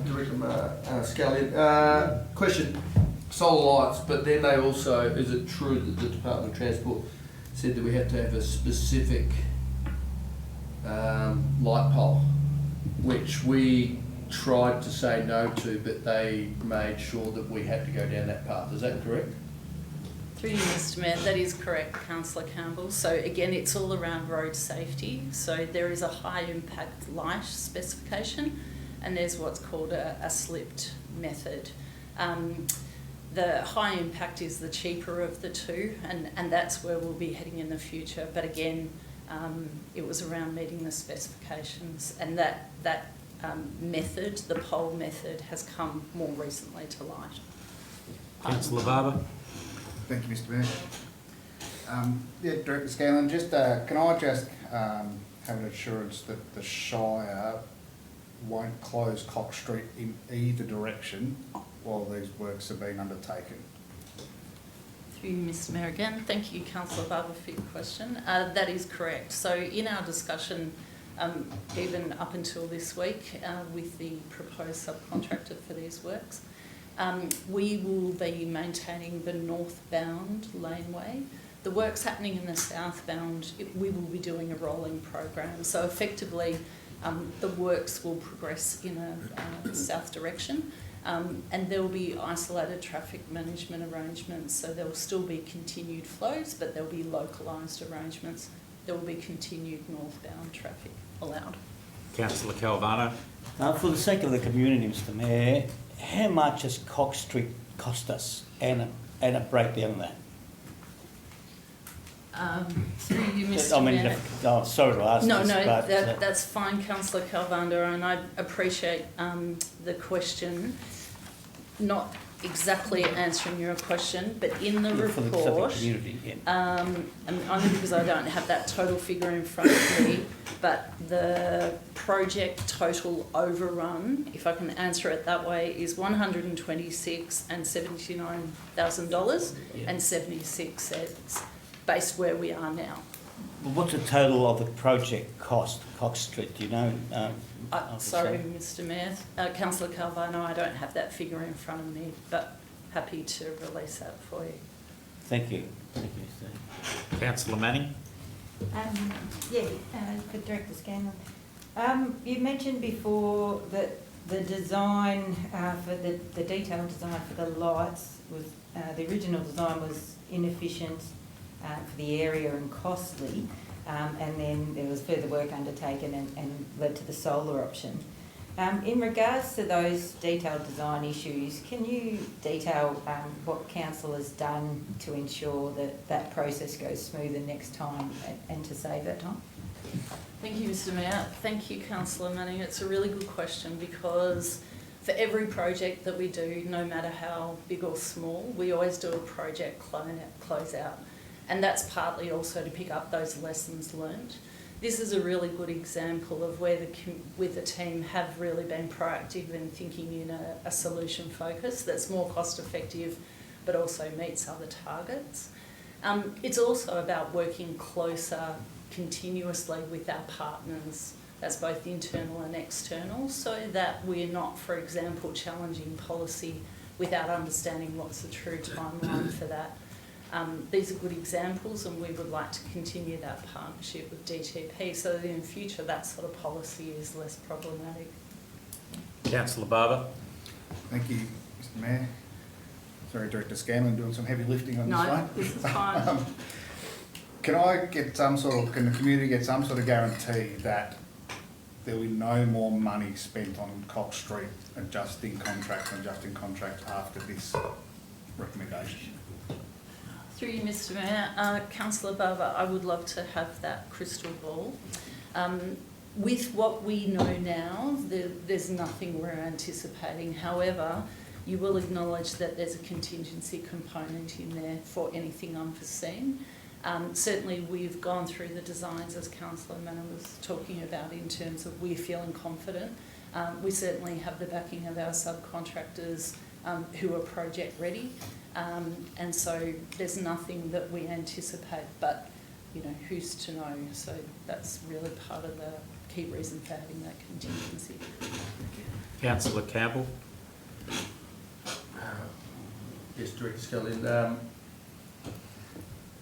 [SPEAKER 2] Director Scullion. Question, solar lights, but then they also, is it true that the Department of Transport said that we had to have a specific light pole, which we tried to say no to, but they made sure that we had to go down that path. Is that correct?
[SPEAKER 10] Through you, Mr. Mayor, that is correct, Councillor Campbell. So again, it's all around road safety. So there is a high impact light specification, and there's what's called a slipped method. The high impact is the cheaper of the two, and that's where we'll be heading in the future. But again, it was around meeting the specifications, and that method, the pole method, has come more recently to light.
[SPEAKER 1] Councillor Barber.
[SPEAKER 4] Thank you, Mr. Mayor. Director Scanlon, just can I just have an assurance that the Shire won't close Cox Street in either direction while these works are being undertaken?
[SPEAKER 10] Through you, Mr. Mayor again. Thank you, Councillor Barber, for your question. That is correct. So in our discussion, even up until this week, with the proposed subcontractor for these works, we will be maintaining the northbound laneway. The works happening in the southbound, we will be doing a rolling program. So effectively, the works will progress in a south direction, and there will be isolated traffic management arrangements. So there will still be continued flows, but there will be localised arrangements. There will be continued northbound traffic allowed.
[SPEAKER 1] Councillor Calvano.
[SPEAKER 9] For the sake of the community, Mr. Mayor, how much has Cox Street cost us, and a breakdown of that?
[SPEAKER 10] Through you, Mr. Mayor.
[SPEAKER 9] Sorry to ask
[SPEAKER 10] No,
[SPEAKER 9] this, but
[SPEAKER 10] that's fine, Councillor Calvando, and I appreciate the question. Not exactly answering your question, but in the
[SPEAKER 9] for the
[SPEAKER 10] report,
[SPEAKER 9] community, yeah.
[SPEAKER 10] and only because I don't have that total figure in front of me, but the project total overrun, if I can answer it that way, is $126,079,000 and 76 cents. based where we are now.
[SPEAKER 9] Well, what's the total of the project cost, Cox Street, do you know?
[SPEAKER 10] Sorry, Mr Mayor. Councillor Calvano, I don't have that figure in front of me, but happy to release that for you.
[SPEAKER 9] Thank you. Thank you, Steve.
[SPEAKER 1] Councillor Manning?
[SPEAKER 3] For Director Scanlon. You mentioned before that the design for the detailed design for the lights was, the original design was inefficient for the area and costly, and then there was further work undertaken and led to the solar option. In regards to those detailed design issues, can you detail what council has done to ensure that that process goes smoother next time and to save that time?
[SPEAKER 10] Thank you, Mr Mayor. Thank you, Councillor Manning. It's a really good question because for every project that we do, no matter how big or small, we always do a project close out. And that's partly also to pick up those lessons learned. This is a really good example of where the team have really been proactive in thinking in a solution focus that's more cost effective but also meets other targets. It's also about working closer continuously with our partners, that's both internal and external, so that we're not, for example, challenging policy without understanding what's the true timeline for that. These are good examples and we would like to continue that partnership with DTP so that in future that sort of policy is less problematic.
[SPEAKER 1] Councillor Barber?
[SPEAKER 4] Thank you, Mr Mayor. Sorry, Director Scanlon doing some heavy lifting on this one.
[SPEAKER 10] No, this is fine.
[SPEAKER 4] Can the community get some sort of guarantee that there will be no more money spent on Cox Street adjusting contracts after this recommendation?
[SPEAKER 10] Through you, Mr Mayor. Councillor Barber, I would love to have that crystal ball. With what we know now, there's nothing we're anticipating. However, you will acknowledge that there's a contingency component in there for anything unforeseen. Certainly we've gone through the designs as Councillor Manning was talking about in terms of we're feeling confident. We certainly have the backing of our subcontractors who are project ready, and so there's nothing that we anticipate, but you know, who's to know? So that's really part of the key reason for having that contingency.
[SPEAKER 1] Councillor Campbell?
[SPEAKER 2] Yes, Director Scanlon.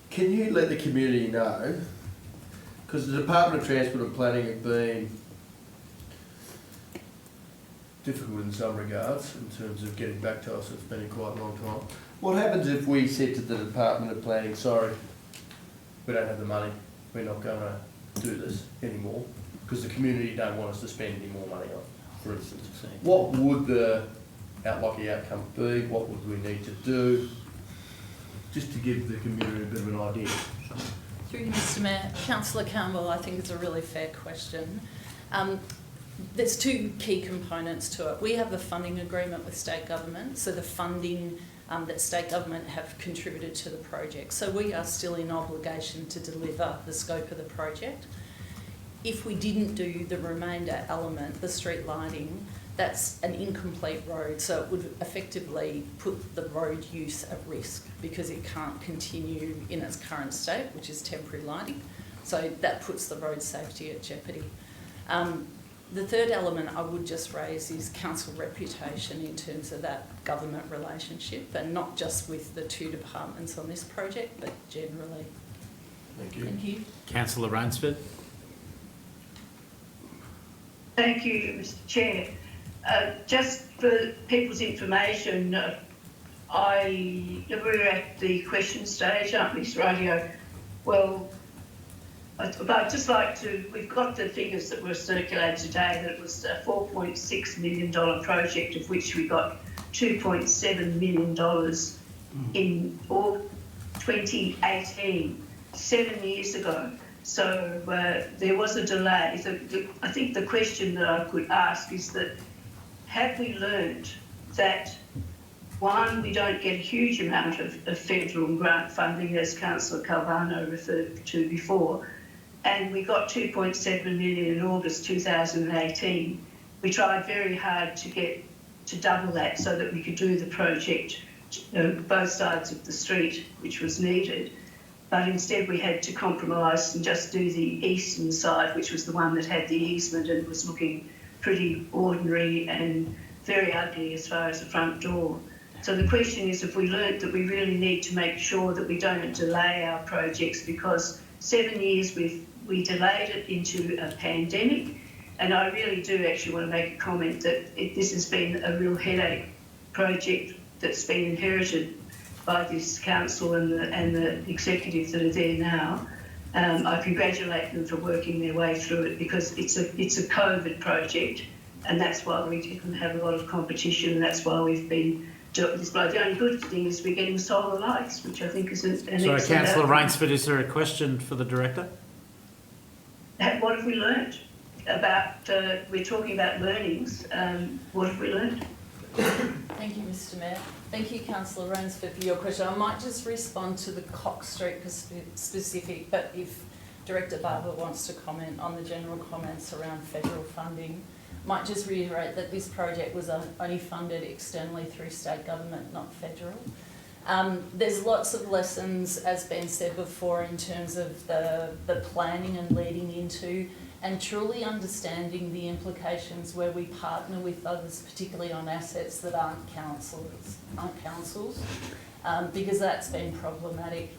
[SPEAKER 2] Can you let the community know, because the Department of Transport and Planning have been difficult in some regards in terms of getting back to us, it's been quite a long time. What happens if we said to the Department of Planning, sorry, we don't have the money, we're not going to do this anymore, because the community don't want us to spend any more money on, for instance. What would the likely outcome be? What would we need to do? Just to give the community a bit of an idea.
[SPEAKER 10] Through you, Mr Mayor. Councillor Campbell, I think it's a really fair question. There's two key components to it. We have a funding agreement with state government, so the funding that state government have contributed to the project. So we are still in obligation to deliver the scope of the project. If we didn't do the remainder element, the street lighting, that's an incomplete road, so it would effectively put the road use at risk because it can't continue in its current state, which is temporary lighting. So that puts the road safety at jeopardy. The third element I would just raise is council reputation in terms of that government relationship, and not just with the two departments on this project, but generally.
[SPEAKER 2] Thank you.
[SPEAKER 10] Thank you.
[SPEAKER 1] Councillor Rainsford?
[SPEAKER 7] Thank you, Mr Chair. Just for people's information, we're at the question stage, aren't we, Radio? Well, I'd just like to, we've got the figures that were circulated today, that it was a $4.6 million project, of which we got $2.7 million in 2018, 7 years ago. So there was a delay. I think the question that I could ask is that, have we learned that, one, we don't get a huge amount of federal grant funding, as Councillor Calvano referred to before, and we got $2.7 million in August 2018. We tried very hard to double that so that we could do the project, both sides of the street, which was needed. but instead we had to compromise and just do the eastern side, which was the one that had the easement and was looking pretty ordinary and very ugly as far as the front door. So the question is, if we learnt that we really need to make sure that we don't delay our projects, because 7 years we delayed it into a pandemic, and I really do actually want to make a comment that this has been a real headache project that's been inherited by this council and the executive that are there now. I congratulate them for working their way through it, because it's a COVID project, and that's why we didn't have a lot of competition, and that's why we've been doing this. But the only good thing is we're getting solar lights, which I think is an
[SPEAKER 1] Sorry,
[SPEAKER 7] excellent
[SPEAKER 1] Councillor
[SPEAKER 7] outcome.
[SPEAKER 1] Rainsford, is there a question for the Director?
[SPEAKER 7] What have we learned about, we're talking about learnings, what have we learned?
[SPEAKER 10] Thank you, Mr Mayor. Thank you, Councillor Rainsford, for your question. I might just respond to the Cox Street specific, but if Director Barber wants to comment on the general comments around federal funding, might just reiterate that this project was only funded externally through state government, not federal. There's lots of lessons, as been said before, in terms of the planning and leading into and truly understanding the implications where we partner with others, particularly on assets that aren't councils, because that's been problematic.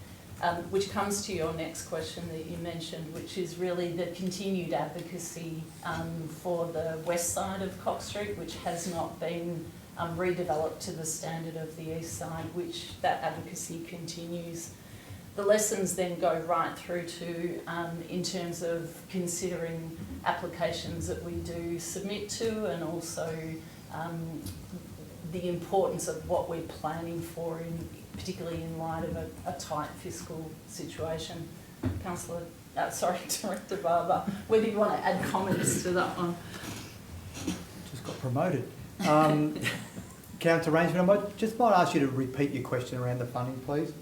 [SPEAKER 10] Which comes to your next question that you mentioned, which is really the continued advocacy for the west side of Cox Street, which has not been redeveloped to the standard of the east side, which that advocacy continues. The lessons then go right through to, in terms of considering applications that we do submit to, and also the importance of what we're planning for, particularly in light of a tight fiscal situation. Director Barber, whether you want to add comments to that one.
[SPEAKER 8] Just got promoted. Councillor Rainsford, I might ask you to repeat your question around the funding, please.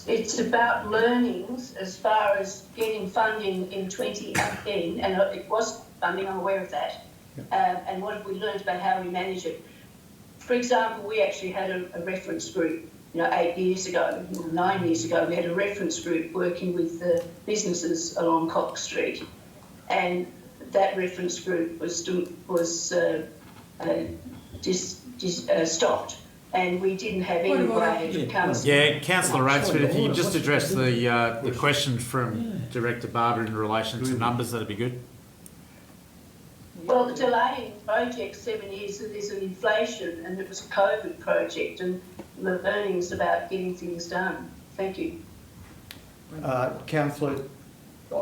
[SPEAKER 7] It's about learnings as far as getting funding in 2018, and it was funding, I'm aware of that, and what have we learned about how we manage it. For example, we actually had a reference group, 8 years ago, 9 years ago, we had a reference group working with the businesses along Cox Street, and that reference group was stopped, and we didn't have any way to come.
[SPEAKER 1] Yeah, Councillor Rainsford, if you could just address the question from Director Barber in relation to numbers, that'd be good.
[SPEAKER 7] Well, delaying projects 7 years, there's an inflation, and it was a COVID project, and the learnings about getting things done. Thank you.
[SPEAKER 8] Councillor,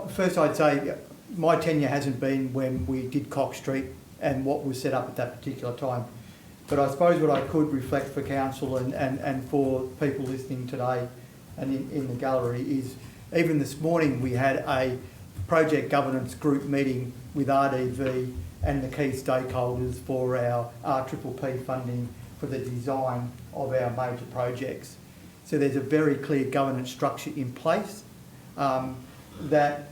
[SPEAKER 8] first I'd say my tenure hasn't been when we did Cox Street and what was set up at that particular time. But I suppose what I could reflect for council and for people listening today and in the gallery is, even this morning we had a project governance group meeting with RDV and the key stakeholders for our RPP funding for the design of our major projects. So there's a very clear governance structure in place. That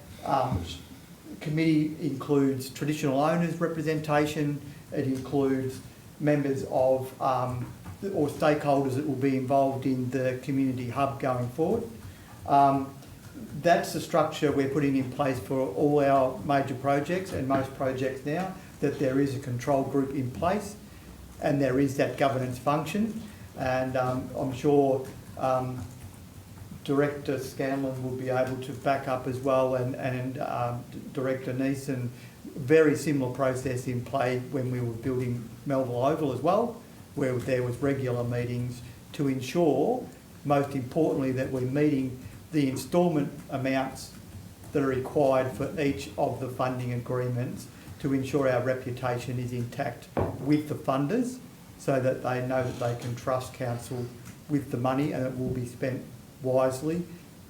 [SPEAKER 8] committee includes traditional owners representation, it includes members of or stakeholders that will be involved in the community hub going forward. That's the structure we're putting in place for all our major projects and most projects now, that there is a control group in place and there is that governance function. And I'm sure Director Scanlon will be able to back up as well, and Director Neeson, very similar process in play when we were building Melville Oval as well, where there was regular meetings to ensure, most importantly, that we're meeting the instalment amounts that are required for each of the funding agreements to ensure our reputation is intact with the funders, so that they know that they can trust council with the money and it will be spent wisely,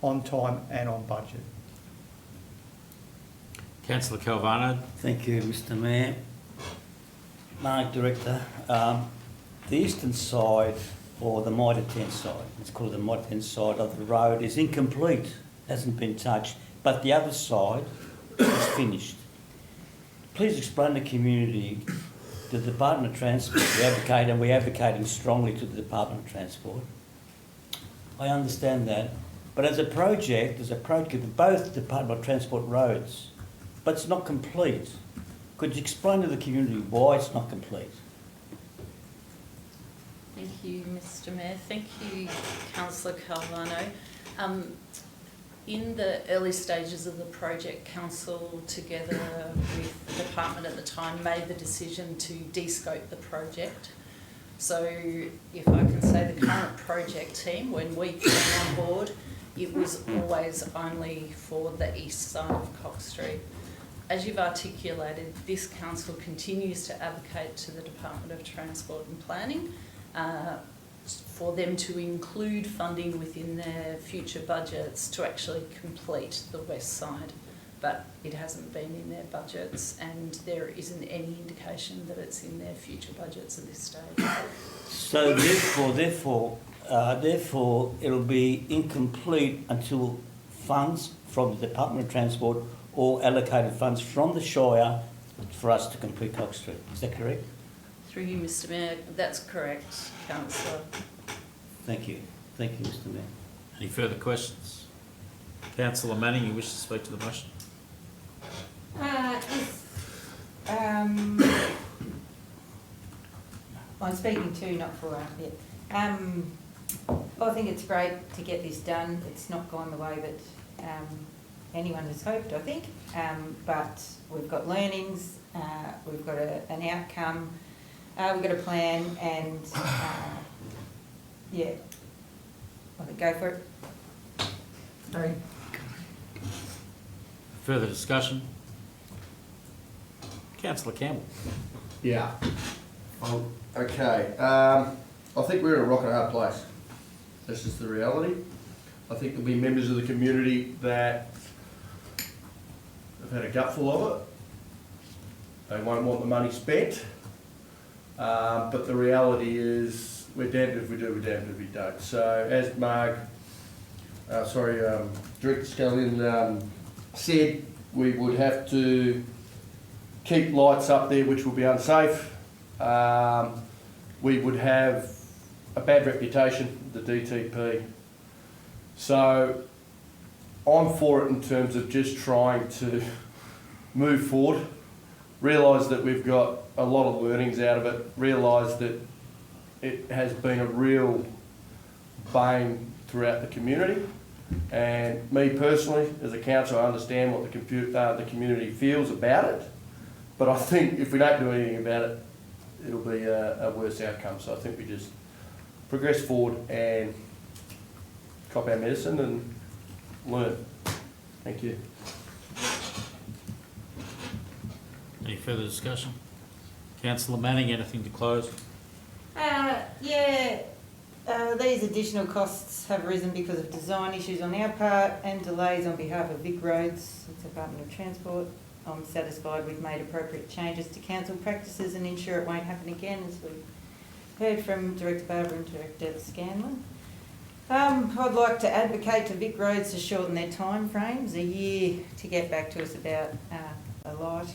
[SPEAKER 8] on time and on budget.
[SPEAKER 1] Councillor Calvano.
[SPEAKER 9] Thank you, Mr Mayor. Mark, Director, the eastern side, or the Mitre 10 side, let's call it the Mitre 10 side of the road, is incomplete, hasn't been touched, but the other side is finished. Please explain to the community, the Department of Transport, we're advocating strongly to the Department of Transport, I understand that. But as a project of both Department of Transport roads, but it's not complete. Could you explain to the community why it's not complete?
[SPEAKER 10] Thank you, Mr Mayor. Thank you, Councillor Calvano. In the early stages of the project, Council, together with the department at the time, made the decision to de-scope the project. So if I can say, the current project team, when we came on board, it was always only for the east side of Cox Street. As you've articulated, this council continues to advocate to the Department of Transport and Planning for them to include funding within their future budgets to actually complete the west side. But it hasn't been in their budgets, and there isn't any indication that it's in their future budgets at this stage.
[SPEAKER 9] So therefore, it'll be incomplete until funds from the Department of Transport or allocated funds from the Shire for us to complete Cox Street. Is that correct?
[SPEAKER 10] Through you, Mr Mayor, that's correct, Councillor.
[SPEAKER 9] Thank you. Thank you, Mr Mayor.
[SPEAKER 1] Any further questions? Councillor Manning, you wish to speak to the motion?
[SPEAKER 3] I'm speaking to, not for yet. I think it's great to get this done. It's not gone the way that anyone has hoped, I think, but we've got learnings, we've got an outcome, we've got a plan, and yeah, I think go for it. Sorry.
[SPEAKER 1] Further discussion? Councillor Campbell.
[SPEAKER 2] Yeah. Okay. I think we're in a rock and a hard place. This is the reality. I think there'll be members of the community that have had a gutful of it. They won't want the money spent. But the reality is we're damned if we do, we're damned if we don't. So as Director Scullion said, we would have to keep lights up there which will be unsafe. We would have a bad reputation, the DTP. So I'm for it in terms of just trying to move forward, realise that we've got a lot of learnings out of it, realise that it has been a real bane throughout the community. And me personally, as a councillor, I understand what the community feels about it. But I think if we don't do anything about it, it'll be a worse outcome. So I think we just progress forward and cop our medicine and learn. Thank you.
[SPEAKER 1] Any further discussion? Councillor Manning, anything to close?
[SPEAKER 3] These additional costs have arisen because of design issues on our part and delays on behalf of Vic Roads, the Department of Transport. I'm satisfied we've made appropriate changes to council practices and ensure it won't happen again, as we've heard from Director Barber and Director Scanlon. I'd like to advocate to Vic Roads to shorten their time frames. A year to get back to us about a light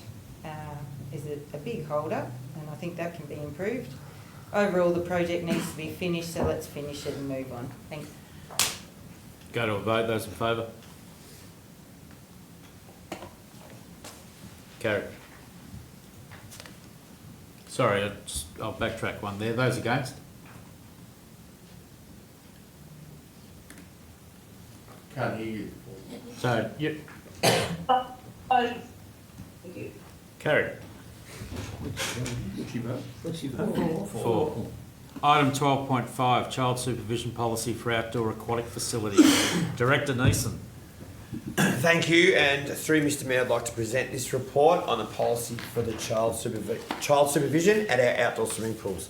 [SPEAKER 3] is a big hold up, and I think that can be improved. Overall, the project needs to be finished, so let's finish it and move on. Thanks.
[SPEAKER 1] Go to a vote. Those in favour? Carried. Sorry, I'll backtrack one there. Those against?
[SPEAKER 2] Can't hear you.
[SPEAKER 1] So, yep,
[SPEAKER 7] Thank you.
[SPEAKER 1] carried.
[SPEAKER 2] What's your vote?
[SPEAKER 9] What's your vote?
[SPEAKER 1] For item 12.5, child supervision policy for outdoor aquatic facilities. Director Neeson.
[SPEAKER 11] Thank you, and through Mr Mayor, I'd like to present this report on the policy for the child supervision at our outdoor swimming pools.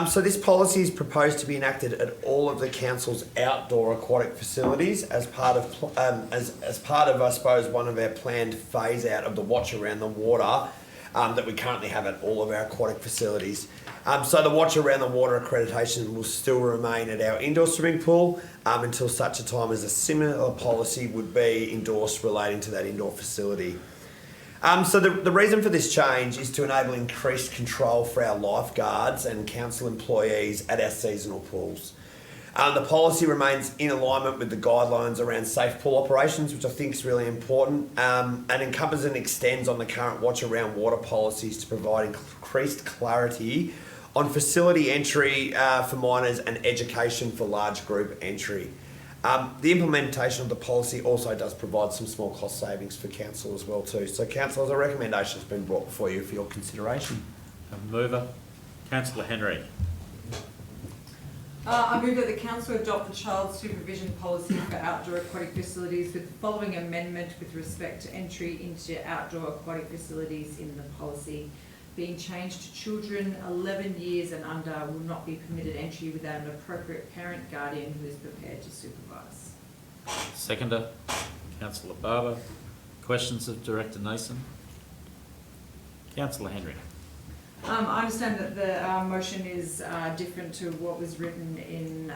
[SPEAKER 11] So this policy is proposed to be enacted at all of the council's outdoor aquatic facilities as part of, I suppose, one of our planned phase out of the watch around the water that we currently have at all of our aquatic facilities. So the watch around the water accreditation will still remain at our indoor swimming pool until such a time as a similar policy would be endorsed relating to that indoor facility. So the reason for this change is to enable increased control for our lifeguards and council employees at our seasonal pools. The policy remains in alignment with the guidelines around safe pool operations, which I think is really important, and encompasses and extends on the current watch around water policies to provide increased clarity on facility entry for minors and education for large group entry. The implementation of the policy also does provide some small cost savings for council as well too. So council, a recommendation has been brought before you for your consideration.
[SPEAKER 1] Mover, Councillor Henry.
[SPEAKER 6] I move that the council adopt the child supervision policy for outdoor aquatic facilities with the following amendment with respect to entry into outdoor aquatic facilities in the policy being changed to children 11 years and under will not be permitted entry without an appropriate parent guardian who is prepared to supervise.
[SPEAKER 1] Seconder, Councillor Barber. Questions of Director Nason? Councillor Henry.
[SPEAKER 6] I understand that the motion is different to what was written in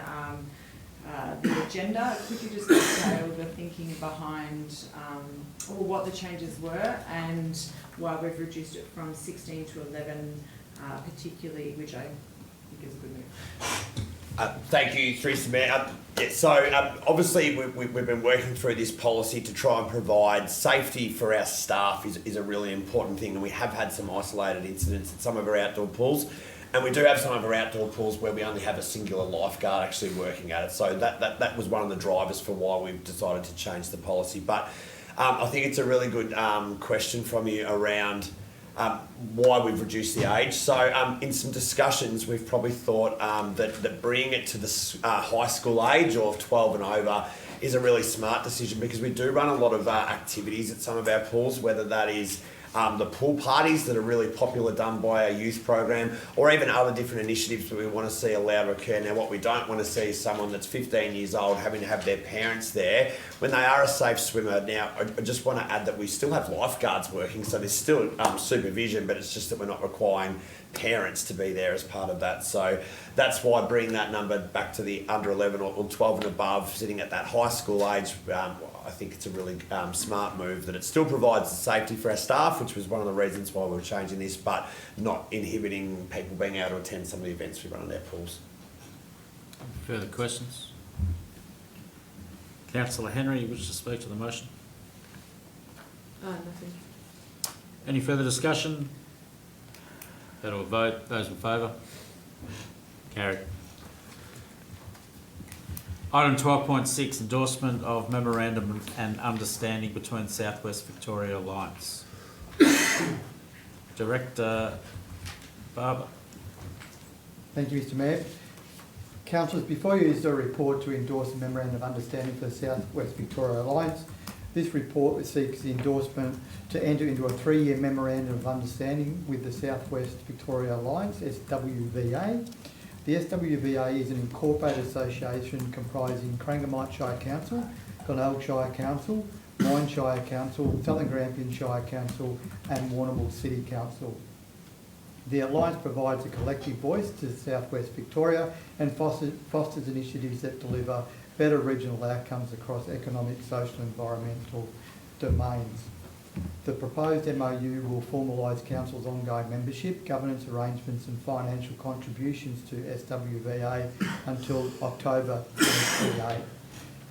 [SPEAKER 6] the agenda. Could you just detail the thinking behind or what the changes were and why we've reduced it from 16 to 11 particularly, which I think is a good move.
[SPEAKER 11] Thank you, Teresa Mayor. Obviously we've been working through this policy to try and provide safety for our staff is a really important thing, and we have had some isolated incidents at some of our outdoor pools, and we do have some of our outdoor pools where we only have a singular lifeguard actually working at it. So that was one of the drivers for why we've decided to change the policy. But I think it's a really good question from you around why we've reduced the age. So in some discussions, we've probably thought that bringing it to the high school age or 12 and over is a really smart decision, because we do run a lot of activities at some of our pools, whether that is the pool parties that are really popular done by our youth program, or even other different initiatives that we want to see allowed to occur. Now, what we don't want to see is someone that's 15 years old having to have their parents there when they are a safe swimmer. Now, I just want to add that we still have lifeguards working, so there's still supervision, but it's just that we're not requiring parents to be there as part of that. So that's why bringing that number back to the under 11 or 12 and above, sitting at that high school age, I think it's a really smart move, that it still provides the safety for our staff, which was one of the reasons why we were changing this, but not inhibiting people being able to attend some of the events we run in our pools.
[SPEAKER 1] Further questions? Councillor Henry, you wish to speak to the motion?
[SPEAKER 6] Nothing.
[SPEAKER 1] Any further discussion? Go to a vote. Those in favour? Carried. Item 12.6, endorsement of memorandum and understanding between South West Victoria Alliance. Director Barber.
[SPEAKER 8] Thank you, Mr Mayor. Councillors, before you is a report to endorse a memorandum of understanding for the South West Victoria Alliance. This report seeks the endorsement to enter into a 3-year memorandum of understanding with the South West Victoria Alliance, SWVA. The SWVA is an incorporated association comprising Grampians Shire Council, Glenelg Shire Council, Mine Shire Council, Southern Grampians Shire Council and Warrnambool City Council. The Alliance provides a collective voice to South West Victoria and fosters initiatives that deliver better regional outcomes across economic, social and environmental domains. The proposed MOU will formalise Council's ongoing membership, governance arrangements and financial contributions to SWVA until October 2028.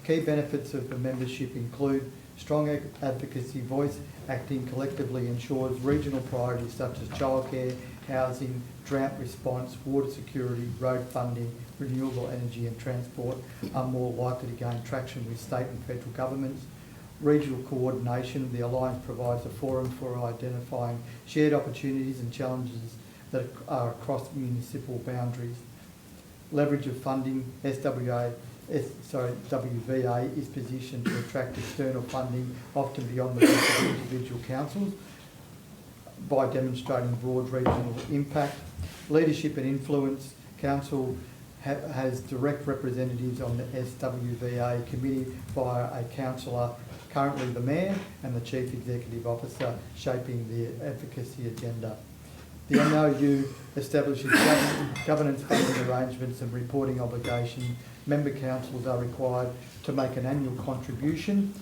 [SPEAKER 8] Key benefits of the membership include strong advocacy voice acting collectively ensures regional priorities such as childcare, housing, drought response, water security, road funding, renewable energy and transport are more likely to gain traction with state and federal governments. Regional coordination, the Alliance provides a forum for identifying shared opportunities and challenges that are across municipal boundaries. Leverage of funding, WVA is positioned to attract external funding, often beyond the reach of individual councils, by demonstrating broad regional impact. Leadership and influence, Council has direct representatives on the SWVA committee via a councillor, currently the Mayor, and the Chief Executive Officer, shaping the advocacy agenda. The MOU establishes governance funding arrangements and reporting obligations. Member councils are required to make an annual contribution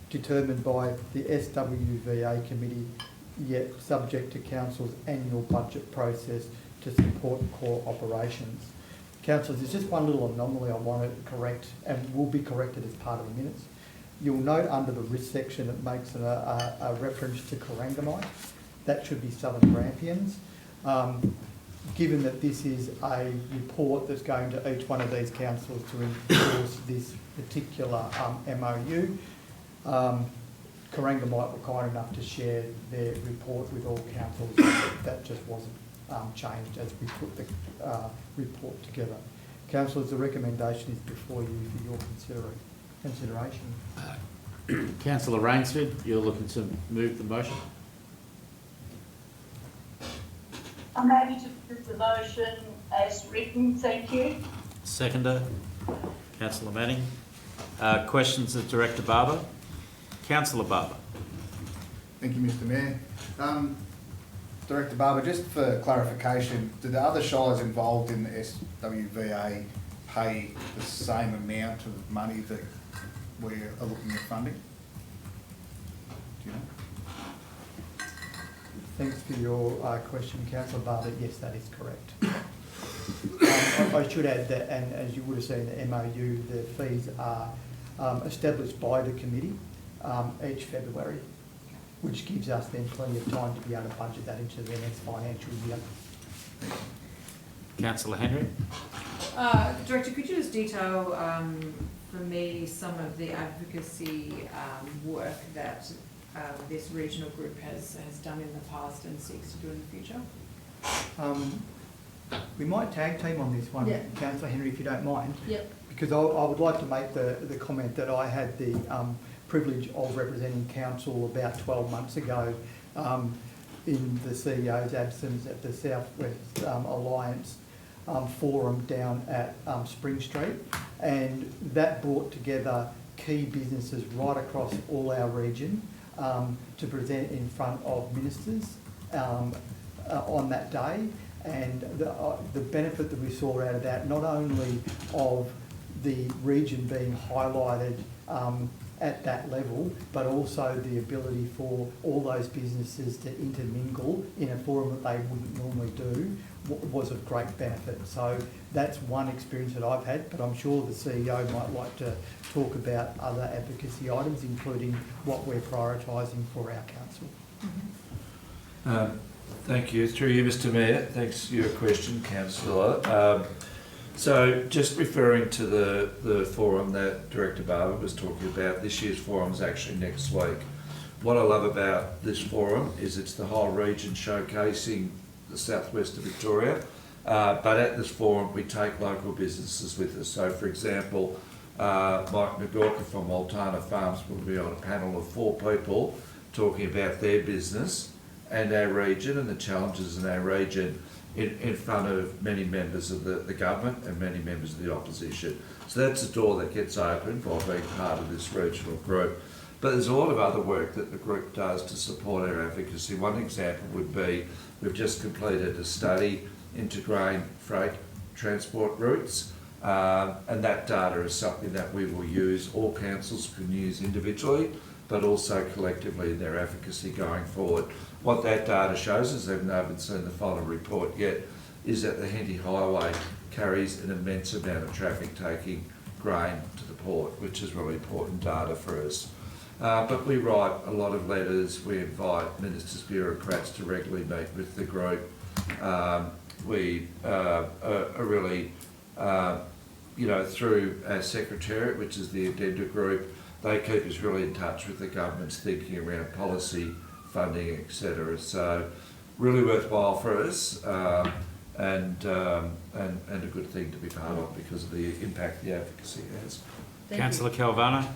[SPEAKER 8] determined by the SWVA committee, yet subject to council's annual budget process to support core operations. Councillors, there's just one little anomaly I want to correct and will be corrected as part of the minutes. You'll note under the risk section it makes a reference to Corangamite. That should be Southern Grampians. Given that this is a report that's going to each one of these councils to endorse this particular MOU, Corangamite were kind enough to share their report with all councils. That just wasn't changed as we put the report together. Councillors, the recommendation is before you for your consideration.
[SPEAKER 1] Councillor Rainsford, you're looking to move the motion?
[SPEAKER 7] I'm happy to put the motion as written, thank you.
[SPEAKER 1] Seconder, Councillor Manning. Questions of Director Barber? Councillor Barber.
[SPEAKER 4] Thank you, Mr Mayor. Director Barber, just for clarification, do the other shires involved in the SWVA pay the same amount of money that we are looking at funding? Do you know?
[SPEAKER 8] Thanks for your question, Councillor Barber. Yes, that is correct. I should add that, and as you would have seen in the MOU, the fees are established by the committee each February, which gives us then plenty of time to be able to budget that into the next financial year.
[SPEAKER 1] Councillor Henry.
[SPEAKER 6] Director, could you just detail for me some of the advocacy work that this regional group has done in the past and seeks to do in the future?
[SPEAKER 8] We might tag team on this one,
[SPEAKER 6] Yeah.
[SPEAKER 8] Councillor Henry, if you don't mind.
[SPEAKER 6] Yep.
[SPEAKER 8] Because I would like to make the comment that I had the privilege of representing council about 12 months ago in the CEO's absence at the South West Alliance forum down at Spring Street, and that brought together key businesses right across all our region to present in front of ministers on that day. And the benefit that we saw out of that, not only of the region being highlighted at that level, but also the ability for all those businesses to intermingle in a forum that they wouldn't normally do, was of great benefit. So that's one experience that I've had, but I'm sure the CEO might like to talk about other advocacy items, including what we're prioritising for our council.
[SPEAKER 5] Thank you. Through you, Mr Mayor. Thanks for your question, Councillor. So just referring to the forum that Director Barber was talking about, this year's forum is actually next week. What I love about this forum is it's the whole region showcasing the southwest of Victoria, but at this forum we take local businesses with us. So for example, Mike McGawker from Multana Farms will be on a panel of 4 people talking about their business and our region and the challenges in our region in front of many members of the government and many members of the opposition. So that's a door that gets opened by being part of this regional group. But there's a lot of other work that the group does to support our advocacy. One example would be we've just completed a study into grain freight transport routes, and that data is something that we will use, all councils can use individually, but also collectively in their advocacy going forward. What that data shows is, even though I haven't seen the final report yet, is that the Henty Highway carries an immense amount of traffic taking grain to the port, which is really important data for us. But we write a lot of letters, we invite ministers, bureaucrats to regularly meet with the group. We are really, through our secretariat, which is the Addenda Group, they keep us really in touch with the government's thinking around policy, funding, etc. So really worthwhile for us, and a good thing to be part of because of the impact the advocacy has.
[SPEAKER 1] Councillor Calvano.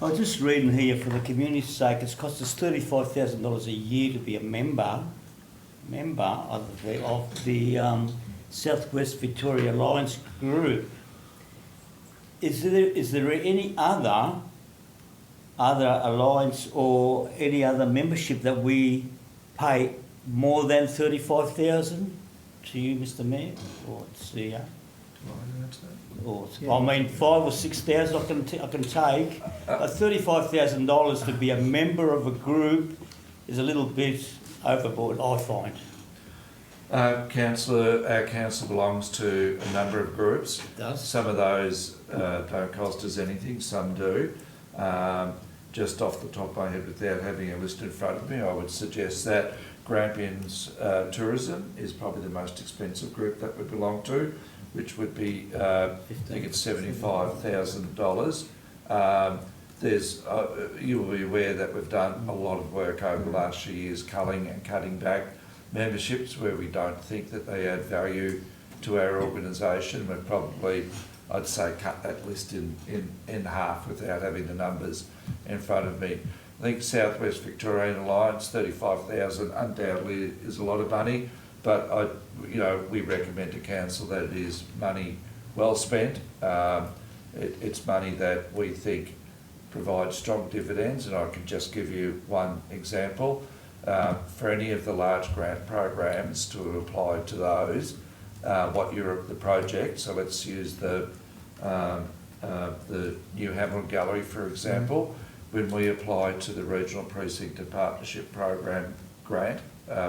[SPEAKER 9] I was just reading here, for the community's sake, it's cost us $35,000 a year to be a member of the Southwest Victoria Alliance group. Is there any other alliance or any other membership that we pay more than $35,000 to you, Mr Mayor, or CEO? Or, I mean, 5,000 or 6,000 I can take. $35,000 to be a member of a group is a little bit overboard, I find.
[SPEAKER 5] Councillor, our council belongs to a number of groups.
[SPEAKER 9] It does.
[SPEAKER 5] Some of those don't cost us anything, some do. Just off the top of my head, without having a list in front of me, I would suggest that Grampians Tourism is probably the most expensive group that we belong to, which would be, I think it's $75,000. You will be aware that we've done a lot of work over the last few years culling and cutting back memberships where we don't think that they add value to our organisation. We've probably, I'd say, cut that list in half without having the numbers in front of me. I think South West Victorian Alliance, 35,000 undoubtedly is a lot of money, but we recommend to council that it is money well spent. It's money that we think provides strong dividends, and I can just give you one example. For any of the large grant programs to apply to those, the project, so let's use the New Hamilton Gallery for example, when we apply to the Regional Precinct and Partnership Program grant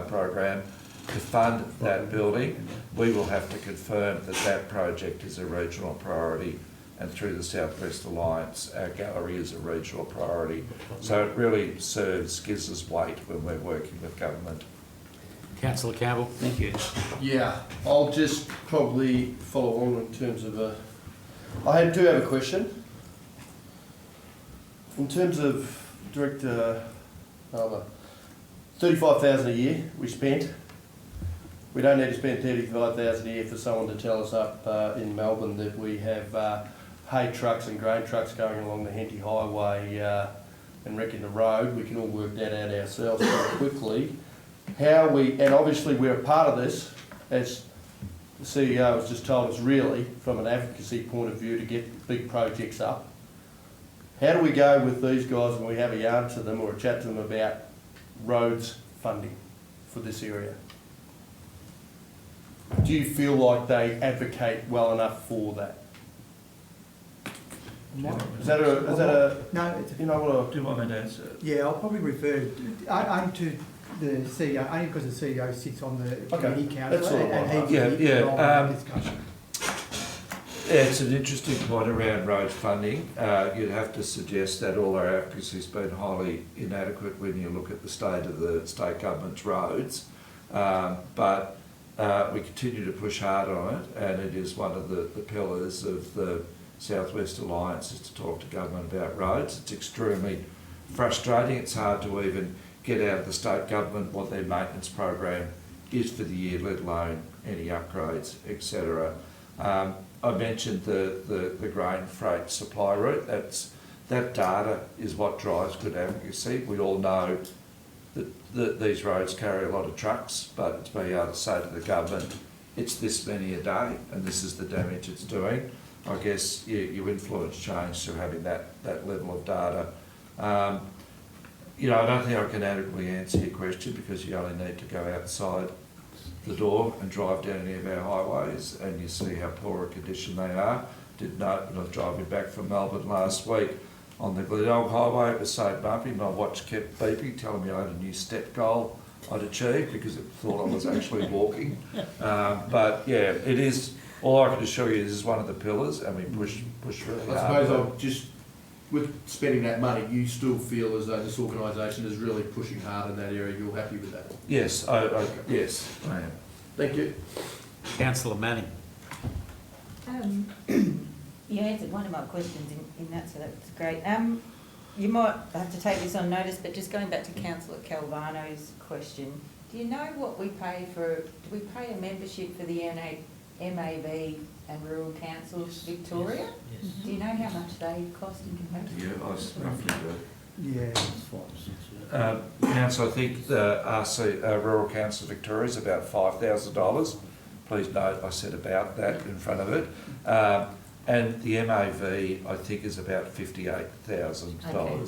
[SPEAKER 5] program to fund that building, we will have to confirm that that project is a regional priority, and through the South West Alliance, our gallery is a regional priority. So it really gives us weight when we're working with government.
[SPEAKER 1] Councillor Campbell.
[SPEAKER 9] Thank you.
[SPEAKER 2] Yeah, I'll just probably follow on in terms of I do have a question. In terms of Director Alba, 35,000 a year we spent. We don't need to spend 35,000 a year for someone to tell us up in Melbourne that we have hay trucks and grain trucks going along the Henty Highway and wrecking the road. We can all work that out ourselves quite quickly. And obviously we're a part of this, as the CEO has just told us, really, from an advocacy point of view, to get big projects up. How do we go with these guys when we have a yarn to them or a chat to them about roads funding for this area? Do you feel like they advocate well enough for that? Is that a
[SPEAKER 8] No, it's,
[SPEAKER 2] you know what
[SPEAKER 5] Do you want me to answer?
[SPEAKER 8] yeah, I'll probably refer to the CEO, only because the CEO sits on the committee council
[SPEAKER 2] that's all right.
[SPEAKER 8] and he can
[SPEAKER 5] Yeah,
[SPEAKER 8] provide the discussion.
[SPEAKER 5] Yeah, it's an interesting point around road funding. You'd have to suggest that all our advocacy has been highly inadequate when you look at the state of the state government's roads. But we continue to push hard on it, and it is one of the pillars of the South West Alliance is to talk to government about roads. It's extremely frustrating. It's hard to even get out of the state government what their maintenance program is for the year, let alone any upgrades, etc. I mentioned the grain freight supply route. That data is what drives good advocacy. We all know that these roads carry a lot of trucks, but it's being able to say to the government, it's this many a day and this is the damage it's doing. I guess you influence change through having that level of data. I don't think I can adequately answer your question because you only need to go outside the door and drive down any of our highways and you see how poor a condition they are. Did note when I was driving back from Melbourne last week on the Glenelg Highway, it was so bumpy, my watch kept beeping, telling me I had a new step goal I'd achieved because it thought I was actually walking. But yeah, it is, all I can assure you is this is one of the pillars and we push really hard.
[SPEAKER 2] I suppose I'll just, with spending that money, you still feel as though this organisation is really pushing hard in that area. You're happy with that?
[SPEAKER 5] Yes, yes, I am.
[SPEAKER 2] Thank you.
[SPEAKER 1] Councillor Manning.
[SPEAKER 3] You answered one of my questions in that, so that's great. You might have to take this on notice, but just going back to Councillor Calvano's question, do you know what we pay for, do we pay a membership for the MAB and Rural Councils Victoria?
[SPEAKER 9] Yes.
[SPEAKER 3] Do you know how much they cost in comparison?
[SPEAKER 5] Yeah, I roughly do.
[SPEAKER 8] Yeah.
[SPEAKER 5] Council, I think the Rural Council Victoria is about $5,000. Please note I said about that in front of it. And the MAV I think is about $58,000.
[SPEAKER 3] Okay.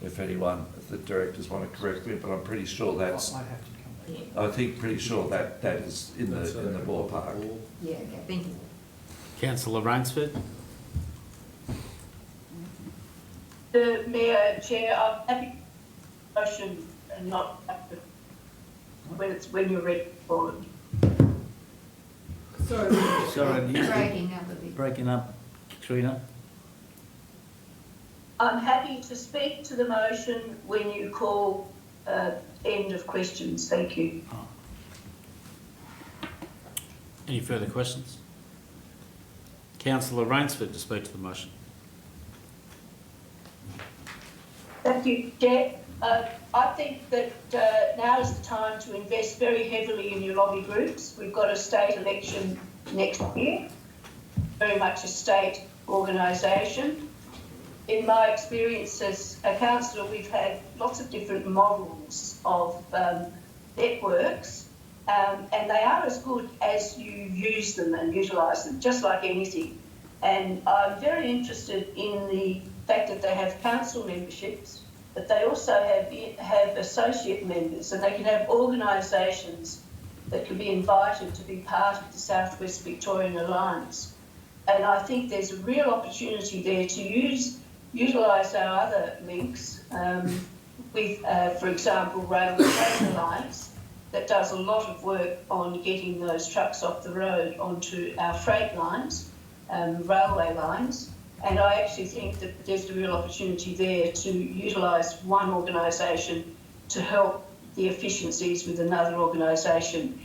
[SPEAKER 5] If the directors want to correct me, but I'm pretty sure that's.
[SPEAKER 8] I'd have to come back.
[SPEAKER 3] Yeah.
[SPEAKER 5] I think pretty sure that is in the ballpark.
[SPEAKER 3] Yeah, okay, thank you.
[SPEAKER 1] Councillor Rainsford.
[SPEAKER 7] The Mayor, Chair, I'm happy to motion and not have to, when you're ready for it.
[SPEAKER 6] Sorry.
[SPEAKER 9] Sorry,
[SPEAKER 3] Breaking up a bit.
[SPEAKER 9] breaking up, Katrina.
[SPEAKER 7] I'm happy to speak to the motion when you call end of questions. Thank you.
[SPEAKER 1] Any further questions? Councillor Rainsford to speak to the motion.
[SPEAKER 7] Thank you, Chair. I think that now is the time to invest very heavily in your lobby groups. We've got a state election next year, very much a state organisation. In my experience as a councillor, we've had lots of different models of networks, and they are as good as you use them and utilise them, just like anything. And I'm very interested in the fact that they have council memberships, but they also have associate members, and they can have organisations that can be invited to be part of the South West Victorian Alliance. And I think there's a real opportunity there to utilise our other links with, for example, Railway Trade Alliance, that does a lot of work on getting those trucks off the road onto our freight lines, railway lines. And I actually think that there's a real opportunity there to utilise one organisation to help the efficiencies with another organisation.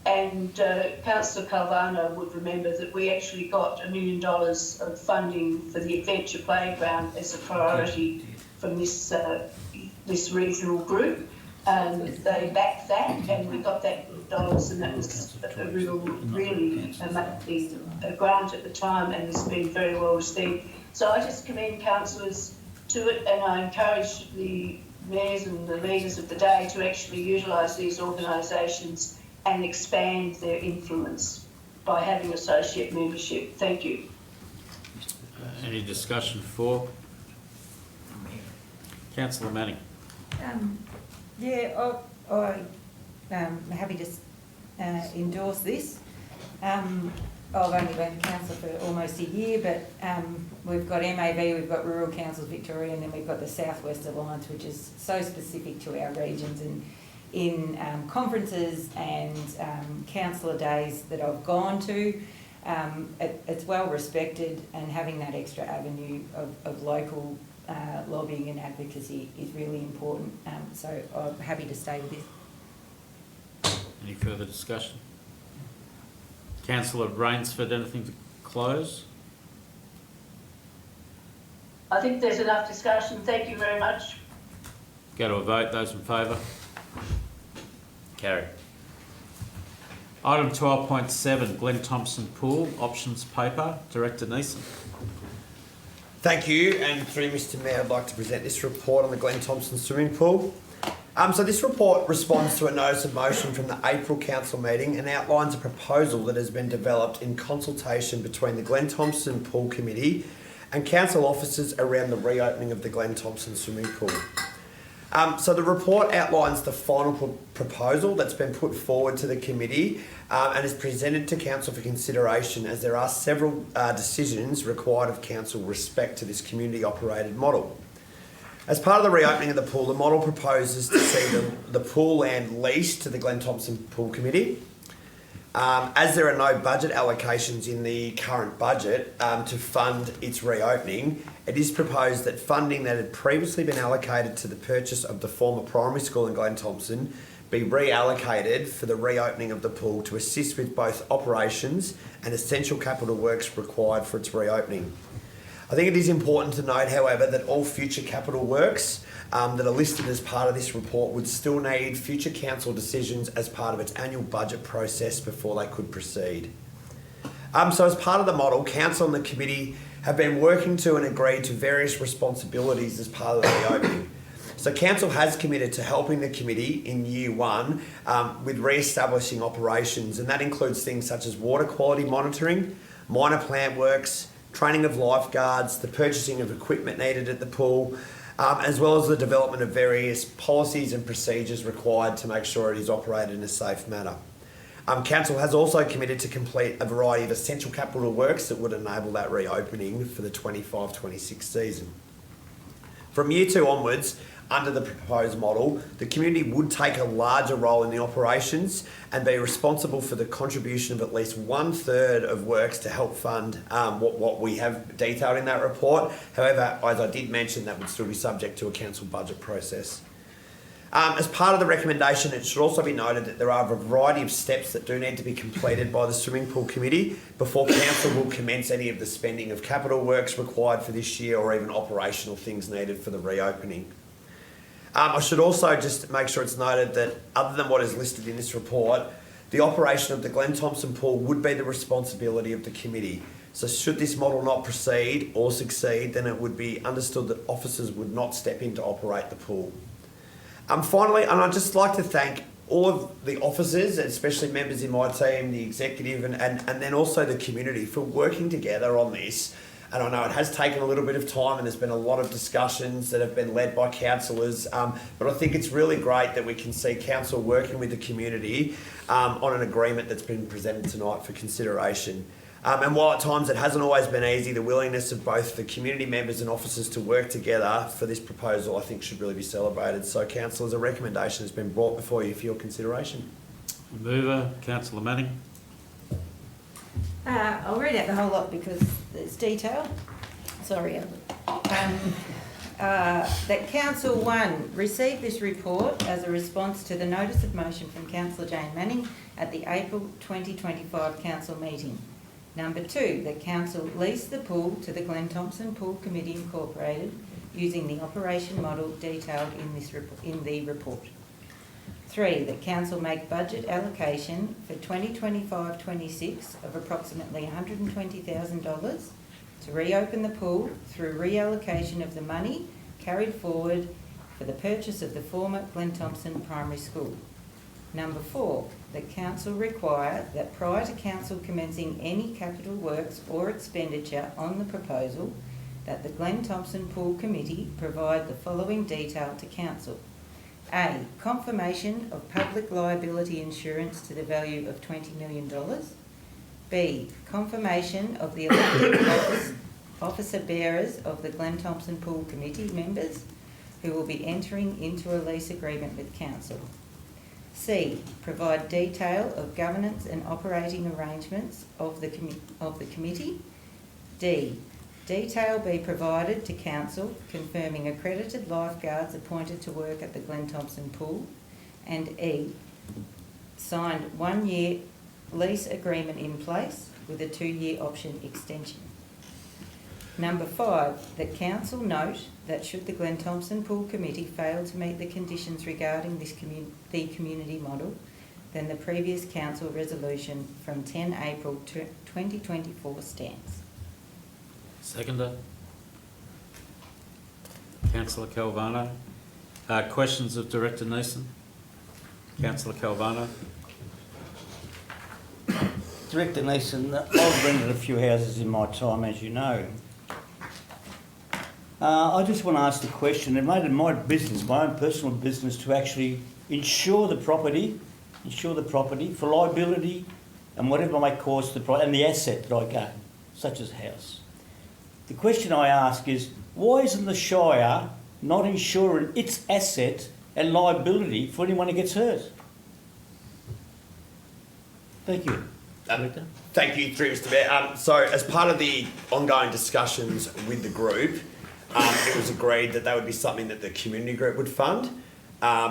[SPEAKER 7] And Councillor Calvano would remember that we actually got $1 million of funding for the Adventure Playground as a priority from this regional group. They backed that, and we got that dollars, and that was a really amazing grant at the time, and it's been very well received. So I just commend councillors to it, and I encourage the mayors and the leaders of the day to actually utilise these organisations and expand their influence by having associate membership. Thank you.
[SPEAKER 1] Any discussion for? Councillor Manning.
[SPEAKER 3] Yeah, I'm happy to endorse this. I've only been councillor for almost a year, but we've got MAV, we've got Rural Councils Victoria, and then we've got the South West Alliance, which is so specific to our regions. And in conferences and councillor days that I've gone to, it's well respected, and having that extra avenue of local lobbying and advocacy is really important. So I'm happy to stay with this.
[SPEAKER 1] Any further discussion? Councillor Rainsford, anything to close?
[SPEAKER 7] I think there's enough discussion. Thank you very much.
[SPEAKER 1] Go to a vote. Those in favour? Carried. Item 12.7, Glenn Thompson Pool, options paper. Director Neeson.
[SPEAKER 11] Thank you, and through Mr Mayor, I'd like to present this report on the Glenn Thompson swimming pool. So this report responds to a notice of motion from the April council meeting and outlines a proposal that has been developed in consultation between the Glenn Thompson Pool Committee and council officers around the reopening of the Glenn Thompson swimming pool. So the report outlines the final proposal that's been put forward to the committee and is presented to council for consideration, as there are several decisions required of council with respect to this community operated model. As part of the reopening of the pool, the model proposes to see the pool land leased to the Glenn Thompson Pool Committee. As there are no budget allocations in the current budget to fund its reopening, it is proposed that funding that had previously been allocated to the purchase of the former primary school in Glen Thompson be reallocated for the reopening of the pool to assist with both operations and essential capital works required for its reopening. I think it is important to note, however, that all future capital works that are listed as part of this report would still need future council decisions as part of its annual budget process before they could proceed. So as part of the model, council and the committee have been working to and agreed to various responsibilities as part of the reopening. So council has committed to helping the committee in year one with re-establishing operations, and that includes things such as water quality monitoring, minor plant works, training of lifeguards, the purchasing of equipment needed at the pool, as well as the development of various policies and procedures required to make sure it is operated in a safe manner. Council has also committed to complete a variety of essential capital works that would enable that reopening for the 25-26 season. From year two onwards, under the proposed model, the community would take a larger role in the operations and be responsible for the contribution of at least 1/3 of works to help fund what we have detailed in that report. However, as I did mention, that would still be subject to a council budget process. As part of the recommendation, it should also be noted that there are a variety of steps that do need to be completed by the Swimming Pool Committee before council will commence any of the spending of capital works required for this year or even operational things needed for the reopening. I should also just make sure it's noted that other than what is listed in this report, the operation of the Glen Thompson Pool would be the responsibility of the committee. So should this model not proceed or succeed, then it would be understood that officers would not step in to operate the pool. Finally, and I'd just like to thank all of the officers, especially members in my team, the executive, and then also the community for working together on this. And I know it has taken a little bit of time and there's been a lot of discussions that have been led by councillors, but I think it's really great that we can see council working with the community on an agreement that's been presented tonight for consideration. And while at times it hasn't always been easy, the willingness of both the community members and officers to work together for this proposal I think should really be celebrated. So councillors, a recommendation has been brought before you for your consideration.
[SPEAKER 1] Mover, Councillor Manning.
[SPEAKER 3] I'll read out the whole lot because there's detail. Sorry. That Council 1 received this report as a response to the notice of motion from Councillor Jane Manning at the April 2025 Council meeting. Number 2, that Council lease the pool to the Glen Thompson Pool Committee Incorporated using the operation model detailed in the report. 3, that Council make budget allocation for 2025-26 of approximately $120,000 to reopen the pool through reallocation of the money carried forward for the purchase of the former Glen Thompson Primary School. Number 4, that Council require that prior to Council commencing any capital works or expenditure on the proposal, that the Glen Thompson Pool Committee provide the following detail to Council. A, confirmation of public liability insurance to the value of $20 million. B, confirmation of the elected officer bearers of the Glen Thompson Pool Committee members who will be entering into a lease agreement with Council. C, provide detail of governance and operating arrangements of the committee. D, detail be provided to Council confirming accredited lifeguards appointed to work at the Glen Thompson Pool. And E, signed 1-year lease agreement in place with a 2-year option extension. Number 5, that Council note that should the Glen Thompson Pool Committee fail to meet the conditions regarding this the community model, then the previous Council resolution from 10 April 2024 stands.
[SPEAKER 1] Seconder. Councillor Calvano. Questions of Director Neeson? Councillor Calvano.
[SPEAKER 9] Director Neeson, I've rented a few houses in my time, as you know. I just want to ask the question, it made it my business, my own personal business, to actually insure the property for liability and whatever may cause and the asset that I gain, such as a house. The question I ask is, why isn't the Shire not insuring its asset and liability for anyone who gets hurt? Thank you.
[SPEAKER 11] Thank you, Mr. Mayor. So as part of the ongoing discussions with the group, it was agreed that would be something that the community group would fund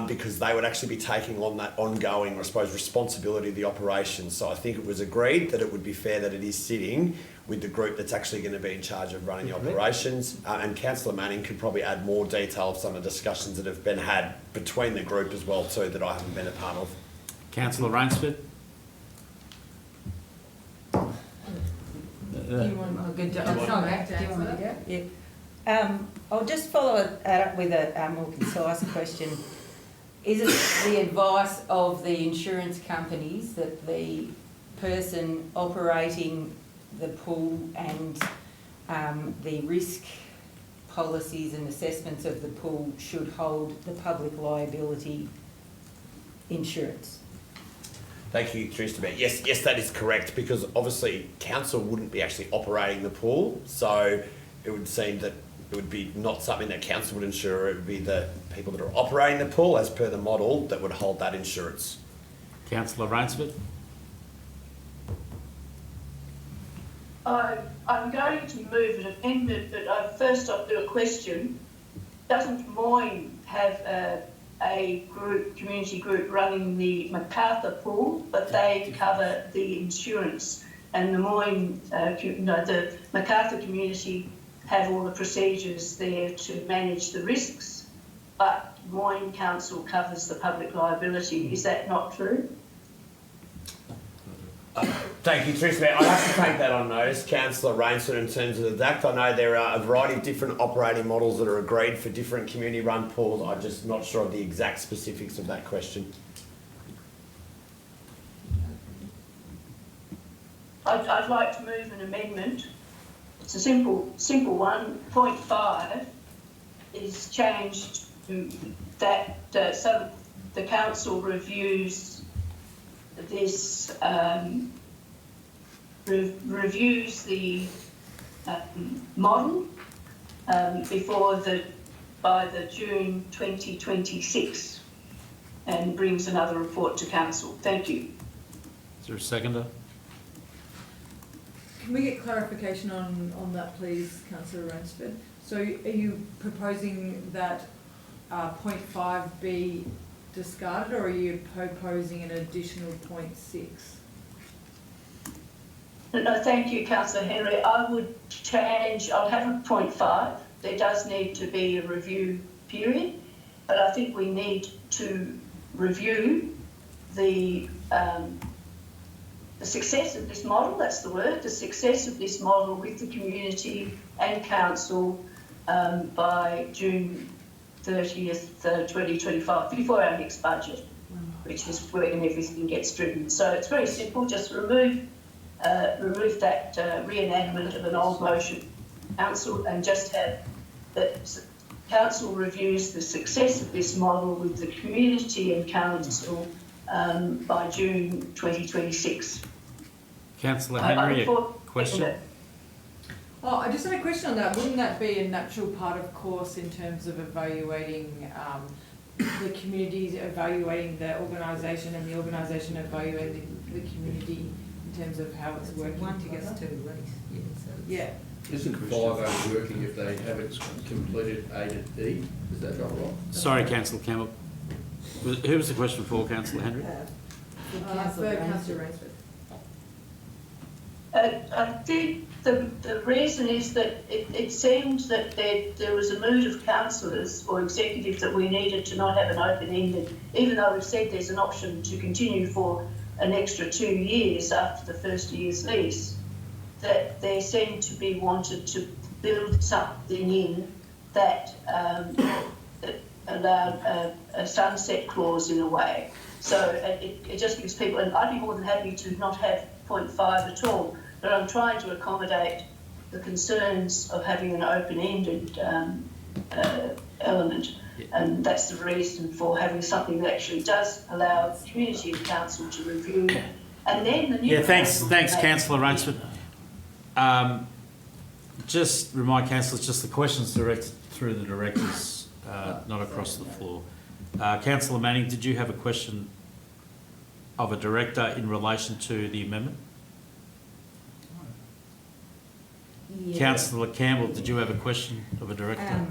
[SPEAKER 11] because they would actually be taking on that ongoing, I suppose, responsibility of the operation. So I think it was agreed that it would be fair that it is sitting with the group that's actually going to be in charge of running the operations. And Councillor Manning could probably add more detail of some of the discussions that have been had between the group as well too that I haven't been a part of.
[SPEAKER 1] Councillor Rainsford.
[SPEAKER 3] I'll just follow that up with a more concise question. Is it the advice of the insurance companies that the person operating the pool and the risk policies and assessments of the pool should hold the public liability insurance?
[SPEAKER 11] Thank you, Mr. Mayor. Yes, that is correct, because obviously council wouldn't be actually operating the pool, so it would seem that it would be not something that council would insure, it would be the people that are operating the pool as per the model that would hold that insurance.
[SPEAKER 1] Councillor Rainsford?
[SPEAKER 7] I'm going to move an amendment, but first I'll do a question. Doesn't Moyne have a group, community group running the MacArthur pool, but they cover the insurance? And the Moyne, the MacArthur community have all the procedures there to manage the risks, but Moyne Council covers the public liability. Is that not true?
[SPEAKER 11] Thank you, Teresa. I have to take that on notice, Councillor Rainsford, in terms of the DACT. I know there are a variety of different operating models that are agreed for different community-run pools. I'm just not sure of the exact specifics of that question.
[SPEAKER 7] I'd like to move an amendment. It's a simple one. Point 5 is changed to that so the council reviews this, reviews the model by the June 2026 and brings another report to council. Thank you.
[SPEAKER 1] Is there a seconder?
[SPEAKER 6] Can we get clarification on that, please, Councillor Rainsford? So are you proposing that point 5 be discarded, or are you proposing an additional point 6?
[SPEAKER 7] No, thank you, Councillor Henry. I would change, I'll have a point 5. There does need to be a review period, but I think we need to review the success of this model, that's the word, the success of this model with the community and council by June 30th, 2025, before our next budget, which is when everything gets driven. So it's very simple, just remove that reenactment of an old motion, council, and just have that council reviews the success of this model with the community and council by June 2026.
[SPEAKER 1] Councillor Henry, a question?
[SPEAKER 6] Oh, I just had a question on that. Wouldn't that be a natural part of course in terms of evaluating the communities, evaluating the organisation, and the organisation evaluating the community in terms of how it's working together? Yeah.
[SPEAKER 2] Isn't 5 only working if they haven't completed A to E? Is that not right?
[SPEAKER 1] Sorry, Councillor Campbell. Who was the question for, Councillor Henry?
[SPEAKER 6] For Councillor Rainsford.
[SPEAKER 7] I think the reason is that it seems that there was a mood of councillors or executives that we needed to not have an open-ended, even though we've said there's an option to continue for an extra 2 years after the first year's lease, that they seemed to be wanted to build something in that, that allowed a sunset clause in a way. So it just gives people, and I'd be more than happy to not have 0.5 at all, but I'm trying to accommodate the concerns of having an open-ended element, and that's the reason for having something that actually does allow the community and council to review, and then the new...
[SPEAKER 1] Yeah, thanks, Councillor Rainsford. Just remind councillors, just the questions directed through the directors, not across the floor. Councillor Manning, did you have a question of a director in relation to the amendment?
[SPEAKER 3] Yeah.
[SPEAKER 1] Councillor Campbell, did you have a question of a director?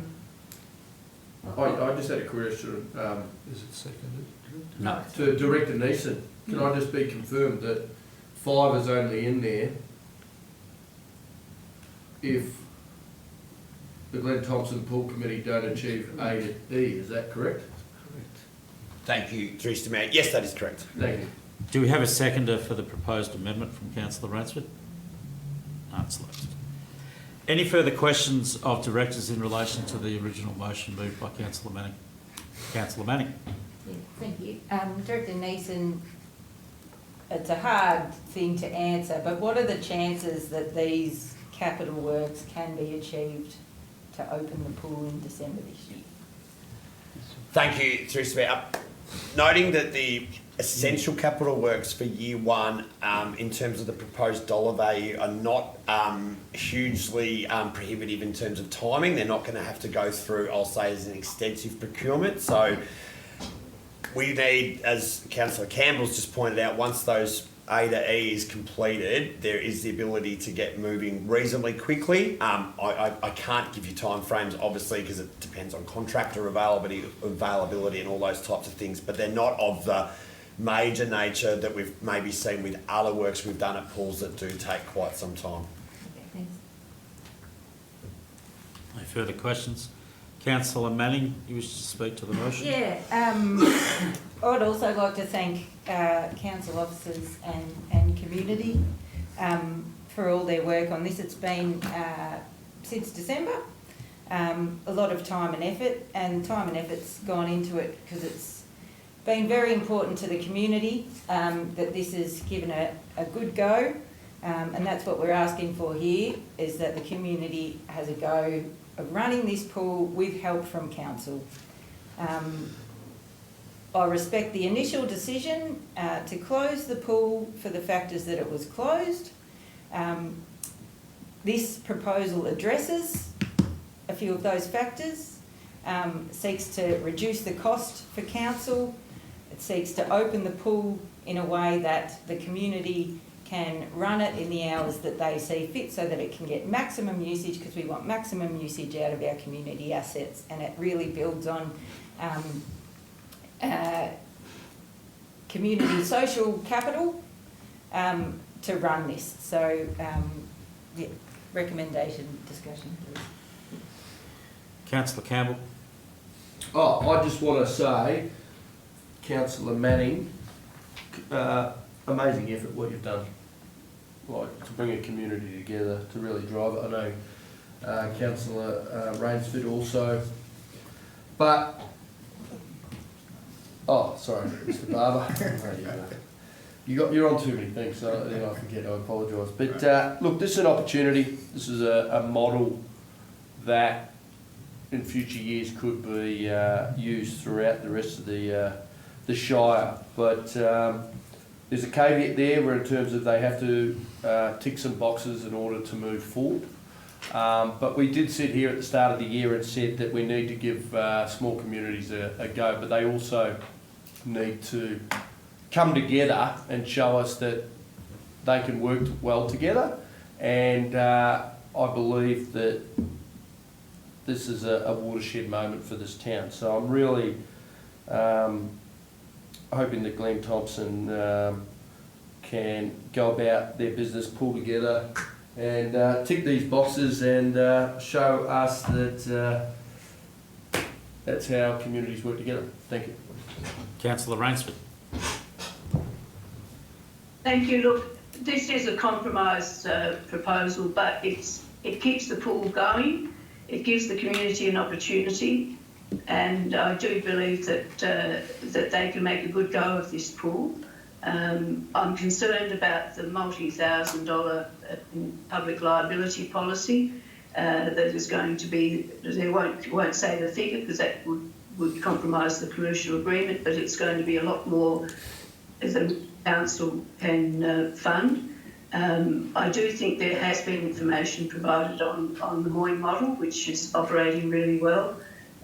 [SPEAKER 2] I just had a question.
[SPEAKER 5] Is it seconded?
[SPEAKER 1] No.
[SPEAKER 2] To Director Neeson, can I just be confirmed that 5 is only in there if the Glen Thompson Pool Committee don't achieve A to E, is that correct?
[SPEAKER 5] Correct.
[SPEAKER 11] Thank you, Teresa Mayor. Yes, that is correct.
[SPEAKER 2] Thank you.
[SPEAKER 1] Do we have a seconder for the proposed amendment from Councillor Rainsford? No, it's left. Any further questions of directors in relation to the original motion moved by Councillor Manning? Councillor Manning.
[SPEAKER 3] Yeah, thank you. Director Neeson, it's a hard thing to answer, but what are the chances that these capital works can be achieved to open the pool in December this year?
[SPEAKER 11] Thank you, Teresa Mayor. Noting that the essential capital works for year one, in terms of the proposed dollar value, are not hugely prohibitive in terms of timing. They're not going to have to go through, I'll say, as an extensive procurement. So we need, as Councillor Campbell's just pointed out, once those A to E is completed, there is the ability to get moving reasonably quickly. I can't give you timeframes, obviously, because it depends on contractor availability and all those types of things, but they're not of the major nature that we've maybe seen with other works we've done at pools that do take quite some time.
[SPEAKER 3] Okay, thanks.
[SPEAKER 1] Any further questions? Councillor Manning, you wish to speak to the motion?
[SPEAKER 3] Yeah, I would also like to thank council officers and community for all their work on this. It's been since December, a lot of time and effort's gone into it because it's been very important to the community that this is given a good go, and that's what we're asking for here, is that the community has a go of running this pool with help from council. I respect the initial decision to close the pool for the factors that it was closed. This proposal addresses a few of those factors, seeks to reduce the cost for council. It seeks to open the pool in a way that the community can run it in the hours that they see fit so that it can get maximum usage, because we want maximum usage out of our community assets, and it really builds on community social capital to run this. So, yeah, recommendation, discussion, please.
[SPEAKER 1] Councillor Campbell.
[SPEAKER 2] Oh, I just want to say, Councillor Manning, amazing effort what you've done. Like, to bring a community together, to really drive it. I know Councillor Rainsford also. But, oh, sorry, Mr. Barber. You're on too many things, so I forget, I apologise. But look, this is an opportunity. This is a model that in future years could be used throughout the rest of the Shire. But there's a caveat there where in terms of they have to tick some boxes in order to move forward. But we did sit here at the start of the year and said that we need to give small communities a go, but they also need to come together and show us that they can work well together. And I believe that this is a watershed moment for this town. So I'm really hoping that Glenn Thompson can go about their business, pull together and tick these boxes and show us that that's how communities work together. Thank you.
[SPEAKER 1] Councillor Rainsford.
[SPEAKER 7] Thank you. Look, this is a compromise proposal, but it keeps the pool going. It gives the community an opportunity, and I do believe that that they can make a good go of this pool. I'm concerned about the multi-$1,000 public liability policy that is going to be. They won't say the figure because that would compromise the commercial agreement, but it's going to be a lot more than council can fund. I do think there has been information provided on the Moy model, which is operating really well.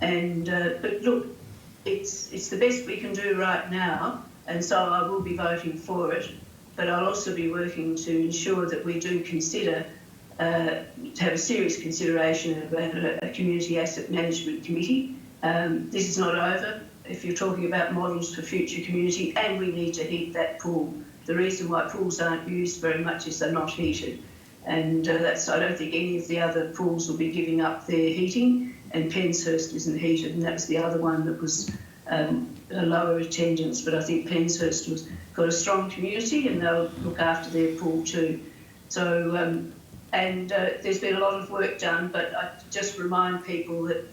[SPEAKER 7] And but look, it's the best we can do right now, and so I will be voting for it. But I'll also be working to ensure that we do consider to have a serious consideration about a community asset management committee. This is not over. If you're talking about models for future community, and we need to heat that pool. The reason why pools aren't used very much is they're not heated. And I don't think any of the other pools will be giving up their heating, and Penshurst isn't heated, and that was the other one that was a lower attendance, but I think Penshurst got a strong community and they'll look after their pool too. So, there's been a lot of work done, but I just remind people that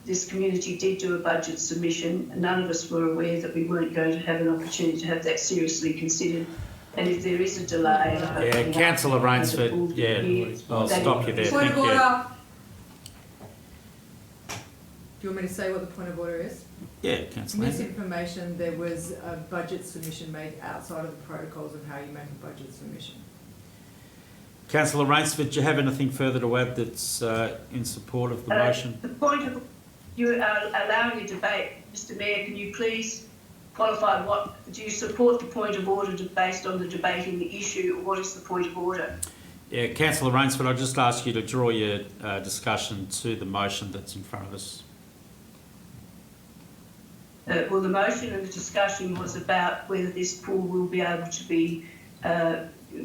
[SPEAKER 7] this community did do a budget submission, and none of us were aware that we weren't going to have an opportunity to have that seriously considered. And if there is a delay...
[SPEAKER 1] Yeah, Councillor Rainsford, yeah, I'll stop you there.
[SPEAKER 6] Point of order. you want me to say what the point of order is?
[SPEAKER 1] Yeah, Councillor Hansford.
[SPEAKER 6] Misinformation, there was a budget submission made outside of the protocols of how you make a budget submission.
[SPEAKER 1] Councillor Rainsford, do you have anything further to add that's in support of the motion?
[SPEAKER 7] The point of you are allowing a debate, Mr. Mayor. Can you please qualify what do you support the point of order based on the debating the issue, or what is the point of order?
[SPEAKER 1] Yeah, Councillor Rainsford, I'll just ask you to draw your discussion to the motion that's in front of us.
[SPEAKER 7] Well, the motion and the discussion was about whether this pool will be able to be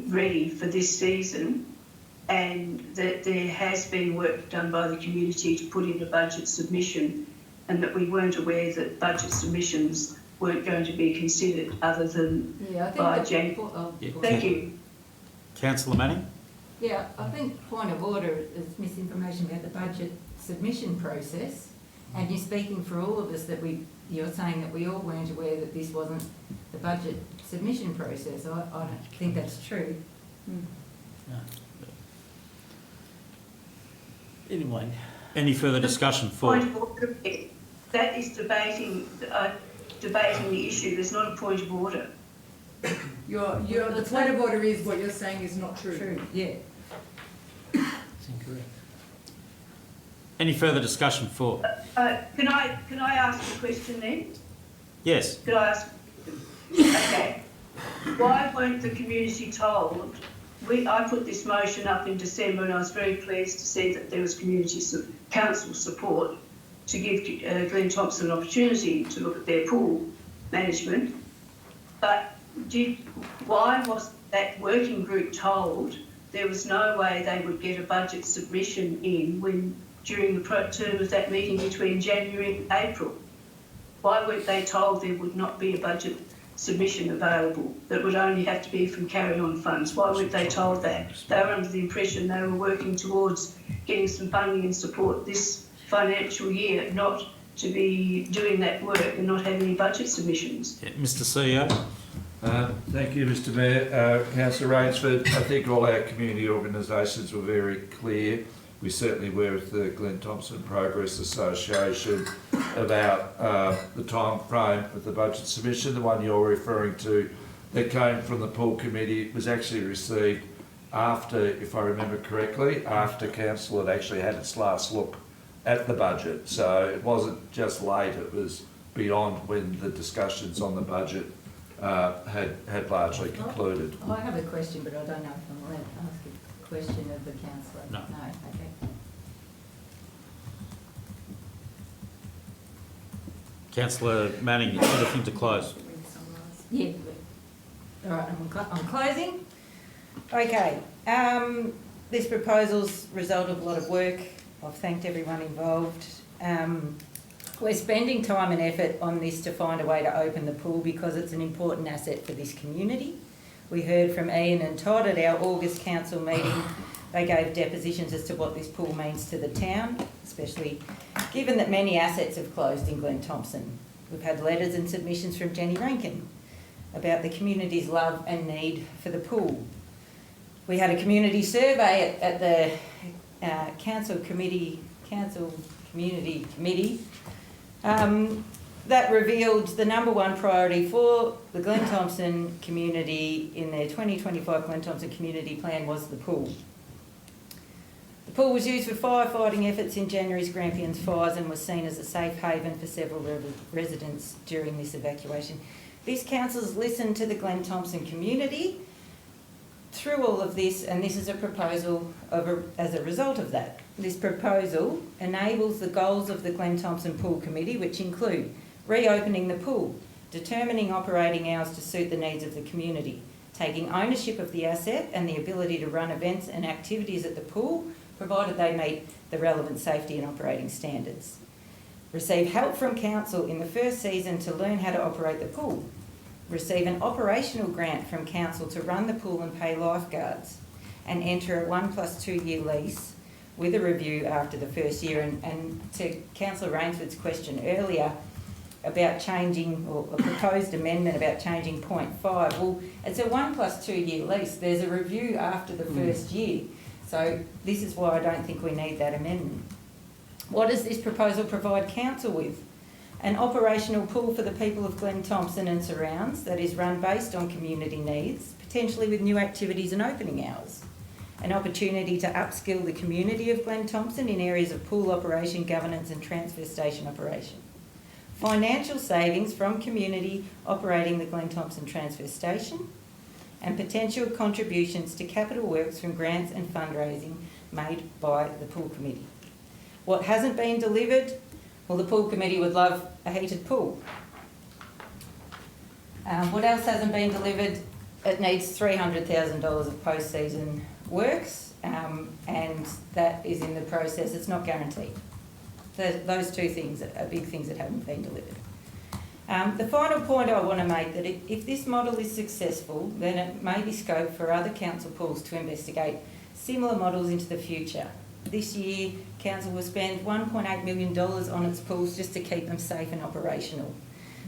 [SPEAKER 7] ready for this season, and that there has been work done by the community to put in a budget submission, and that we weren't aware that budget submissions weren't going to be considered other than by January. Thank you.
[SPEAKER 1] Councillor Manning?
[SPEAKER 3] Yeah, I think point of order is misinformation about the budget submission process, and you're speaking for all of us you're saying that we all weren't aware that this wasn't the budget submission process. I don't think that's true.
[SPEAKER 9] No. Anyway.
[SPEAKER 1] Any further discussion for?
[SPEAKER 7] Point of order. That is debating the issue. There's not a point of order.
[SPEAKER 6] The point of order is what you're saying is not true.
[SPEAKER 3] True, yeah.
[SPEAKER 9] It's incorrect.
[SPEAKER 1] Any further discussion for?
[SPEAKER 7] Can I ask a question then?
[SPEAKER 1] Yes.
[SPEAKER 7] Could I ask? Okay. Why weren't the community told? I put this motion up in December, and I was very pleased to see that there was council support to give Glen Thompson an opportunity to look at their pool management. But why was that working group told there was no way they would get a budget submission in during the term of that meeting between January and April? Why weren't they told there would not be a budget submission available, that would only have to be from carry-on funds? Why weren't they told that? They were under the impression they were working towards getting some funding and support this financial year, not to be doing that work and not having any budget submissions.
[SPEAKER 1] Yeah, Mr. CEO?
[SPEAKER 5] Thank you, Mr. Mayor. Councillor Rainsford, I think all our community organisations were very clear. We certainly were with the Glen Thompson Progress Association about the time frame of the budget submission. The one you're referring to that came from the pool committee was actually received after, if I remember correctly, after council had actually had its last look at the budget. So it wasn't just late, it was beyond when the discussions on the budget had largely concluded.
[SPEAKER 3] I have a question, but I don't know if I'm allowed to ask a question of the councillor.
[SPEAKER 1] No.
[SPEAKER 3] Okay.
[SPEAKER 1] Councillor Manning, you've got anything to close?
[SPEAKER 3] Yeah. All right, I'm closing. Okay. This proposal's result of a lot of work. I've thanked everyone involved. We're spending time and effort on this to find a way to open the pool because it's an important asset for this community. We heard from Ian and Todd at our August council meeting. They gave depositions as to what this pool means to the town, especially given that many assets have closed in Glen Thompson. We've had letters and submissions from Jenny Rankin about the community's love and need for the pool. We had a community survey at the council community committee that revealed the number one priority for the Glen Thompson community in their 2025 Glen Thompson community plan was the pool. The pool was used for firefighting efforts in January's Grampians fires and was seen as a safe haven for several residents during this evacuation. This council's listened to the Glen Thompson community through all of this, and this is a proposal as a result of that. This proposal enables the goals of the Glen Thompson Pool Committee, which include reopening the pool, determining operating hours to suit the needs of the community, taking ownership of the asset and the ability to run events and activities at the pool, provided they meet the relevant safety and operating standards. Receive help from council in the first season to learn how to operate the pool. Receive an operational grant from council to run the pool and pay lifeguards, and enter a 1+2 year lease with a review after the first year. And to Councillor Rainsford's question earlier about changing, or a proposed amendment about changing 0.5, well, it's a 1+2 year lease. There's a review after the first year. So this is why I don't think we need that amendment. What does this proposal provide council with? An operational pool for the people of Glen Thompson and surrounds that is run based on community needs, potentially with new activities and opening hours. An opportunity to upskill the community of Glen Thompson in areas of pool operation, governance and transfer station operation. Financial savings from community operating the Glen Thompson transfer station, and potential contributions to capital works from grants and fundraising made by the pool committee. What hasn't been delivered? Well, the pool committee would love a heated pool. What else hasn't been delivered? It needs $300,000 of post-season works, and that is in the process. It's not guaranteed. Those two things are big things that haven't been delivered. The final point I want to make, that if this model is successful, then it may be scope for other council pools to investigate similar models into the future. This year, council will spend $1.8 million on its pools just to keep them safe and operational.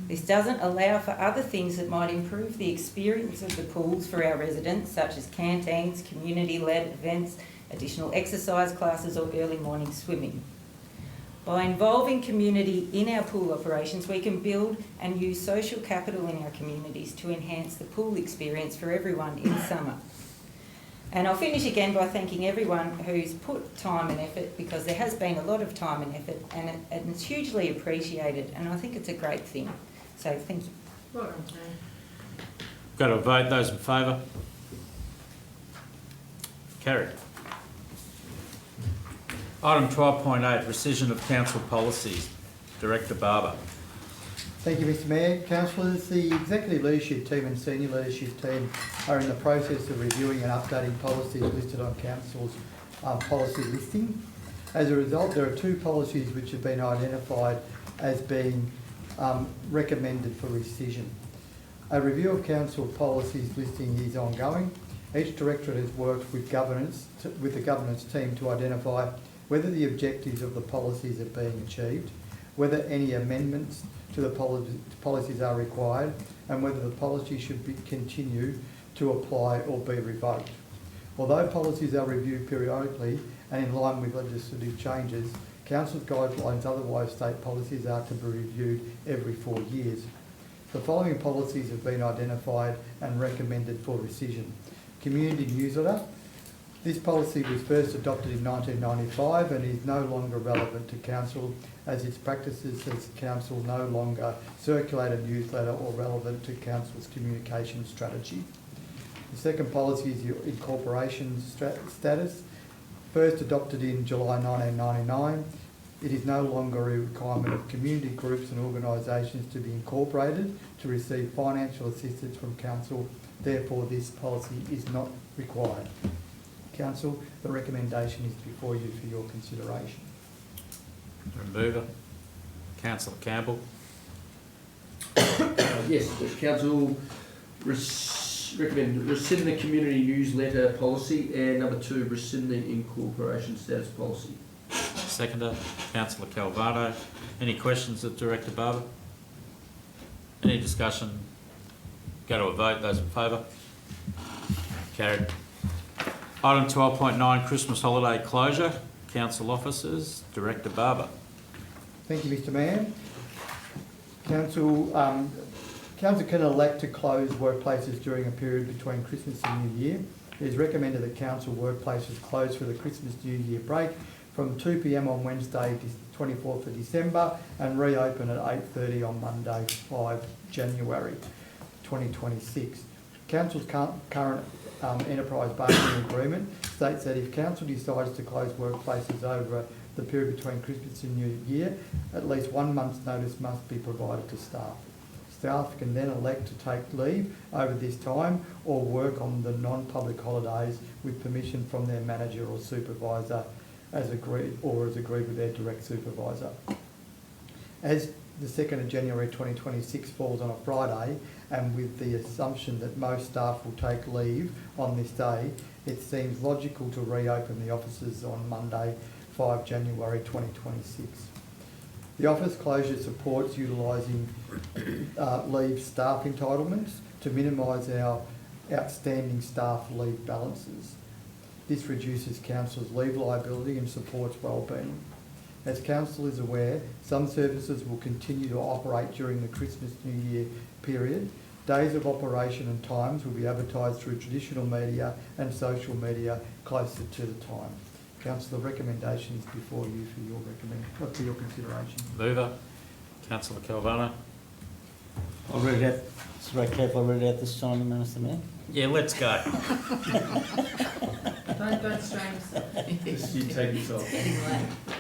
[SPEAKER 3] This doesn't allow for other things that might improve the experience of the pools for our residents, such as canteens, community-led events, additional exercise classes or early morning swimming. By involving community in our pool operations, we can build and use social capital in our communities to enhance the pool experience for everyone in summer. And I'll finish again by thanking everyone who's put time and effort, because there has been a lot of time and effort, and it's hugely appreciated, and I think it's a great thing. So thank you.
[SPEAKER 6] Well done, Tony.
[SPEAKER 1] Go to a vote. Those in favour? Carried. Item 12.8, rescission of council policies. Director Barber.
[SPEAKER 8] Thank you, Mr Mayor. Councillors, the Executive Leadership Team and Senior Leadership Team are in the process of reviewing and updating policies listed on Council's policy listing. As a result, there are two policies which have been identified as being recommended for rescission. A review of Council policies listing is ongoing. Each directorate has worked with the governance team to identify whether the objectives of the policies are being achieved, whether any amendments to the policies are required, and whether the policy should continue to apply or be revoked. Although policies are reviewed periodically and in line with legislative changes, Council's guidelines otherwise state policies are to be reviewed every 4 years. The following policies have been identified and recommended for rescission. Community newsletter. This policy was first adopted in 1995 and is no longer relevant to Council, as its practices as Council no longer circulate a newsletter or relevant to Council's communication strategy. The second policy is your incorporation status. First adopted in July 1999, it is no longer a requirement of community groups and organisations to be incorporated to receive financial assistance from Council. Therefore, this policy is not required. Council, the recommendation is before you for your consideration.
[SPEAKER 1] Remover. Councillor Campbell.
[SPEAKER 2] Yes, the council recommend rescind the community newsletter policy, and number 2, rescind the incorporation status policy.
[SPEAKER 1] Seconder. Councillor Calvano. Any questions of Director Barber? Any discussion? Go to a vote. Those in favour? Carried. Item 12.9, Christmas holiday closure. Council officers. Director Barber.
[SPEAKER 8] Thank you, Mr Mayor. Council can elect to close workplaces during a period between Christmas and New Year. It is recommended that Council workplaces close for the Christmas New Year break from 2 p.m. on Wednesday, 24th of December, and reopen at 8:30 on Monday, 5 January 2026. Council's current enterprise bargaining agreement states that if Council decides to close workplaces over the period between Christmas and New Year, at least 1 month's notice must be provided to staff. Staff can then elect to take leave over this time or work on the non-public holidays with permission from their manager or supervisor as agreed with their direct supervisor. As the 2nd of January 2026 falls on a Friday, and with the assumption that most staff will take leave on this day, it seems logical to reopen the offices on Monday, 5 January 2026. The office closure supports utilising leave staff entitlements to minimise our outstanding staff leave balances. This reduces Council's leave liability and supports wellbeing. As council is aware, some services will continue to operate during the Christmas New Year period. Days of operation and times will be advertised through traditional media and social media closer to the time. Council, the recommendation is before you for your consideration.
[SPEAKER 1] Mover, councillor Calvano.
[SPEAKER 9] I'll read it out. It's right, Kev, I'll read it out this time, Mr Mayor.
[SPEAKER 1] Yeah, let's go.
[SPEAKER 6] Don't strain yourself.
[SPEAKER 2] You take yourself.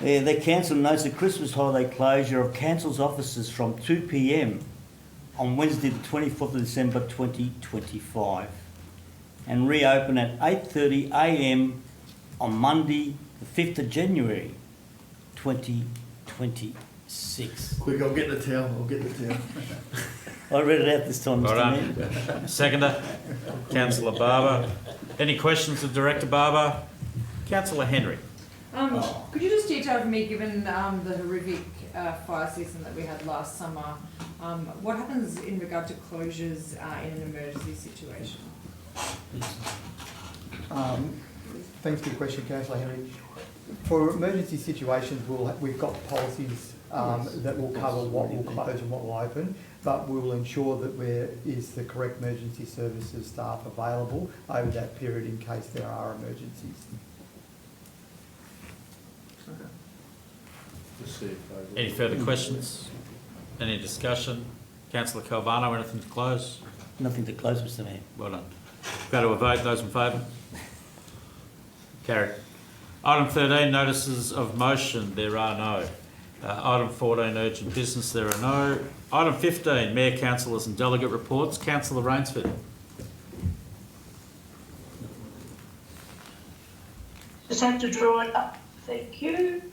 [SPEAKER 9] The council notes the Christmas holiday closure of council's offices from 2 p.m. on Wednesday the 24th of December 2025 and reopen at 8:30 a.m. on Monday the 5th of January 2026.
[SPEAKER 2] Quick, I'll get the towel.
[SPEAKER 9] I read it out this time,
[SPEAKER 1] Well
[SPEAKER 9] Mr Mayor.
[SPEAKER 1] done. Seconder, councillor Barber. Any questions of Director Barber? Councillor Henry.
[SPEAKER 6] Could you just detail for me, given the horrific fire season that we had last summer, what happens in regard to closures in an emergency situation?
[SPEAKER 8] Thanks for your question, Councillor Henry. For emergency situations, we've got policies that will cover what will close and what will open, but we will ensure that there is the correct emergency services staff available over that period in case there are emergencies.
[SPEAKER 1] Any further questions? Any discussion? Councillor Calvano, anything to close?
[SPEAKER 9] Nothing to close, Mr Mayor.
[SPEAKER 1] Well done. Go to a vote. Those in favour? Carried. Item 13, notices of motion. There are no. Item 14, urgent business. There are no. Item 15, mayor, councillors and delegate reports. Councillor Rainsford.
[SPEAKER 7] Just have to draw it up. Thank you.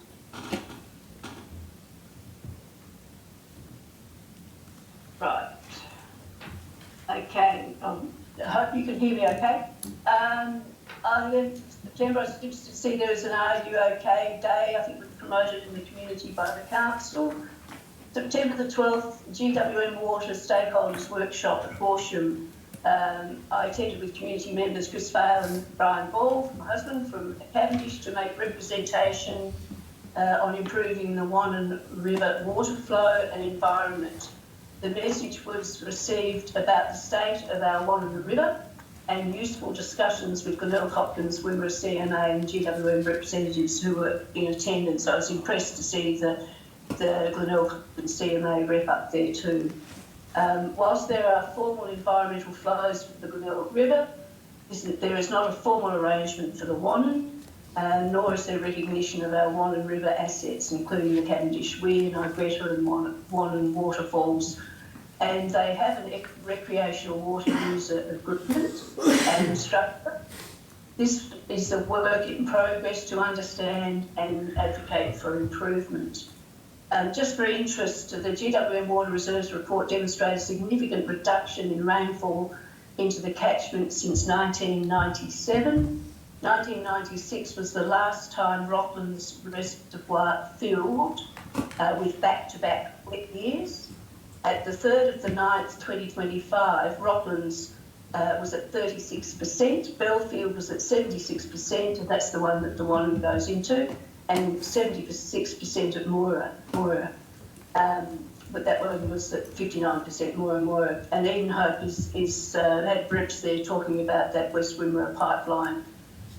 [SPEAKER 7] Right. Okay. I hope you can hear me okay. September, I was interested to see there was an Are You OK Day, I think was promoted in the community by the council. September the 12th, GWM Water Stakeholders Workshop at Horsham. I attended with community members Chris Vale and Brian Ball, my husband, from Cavendish to make representation on improving the Wannon River water flow and environment. The message was received about the state of our Wannon River and useful discussions with Glenelg Hopkins, Wimmera CMA and GWM representatives who were in attendance. I was impressed to see the Glenelg Hopkins CMA rep up there too. Whilst there are formal environmental flows for the Glenelg River, there is not a formal arrangement for the Wannon, nor is there recognition of our Wannon River assets, including the Cavendish Weir, Nigretta and Wannon waterfalls. And they have a recreational water user agreement and structure. This is a work in progress to understand and advocate for improvement. Just for interest, the GWM Water Reserves report demonstrated a significant reduction in rainfall into the catchment since 1997. 1996 was the last time Rocklands Reservoir filled with back-to-back wet years. At the 3rd of the 9th, 2025, Rocklands was at 36%, Belfield was at 76%, and that's the one that the Wannon goes into, and 76% at Moora. But that one was at 59% Moora. And Edenhope is had Brits there talking about that West Wimmera pipeline,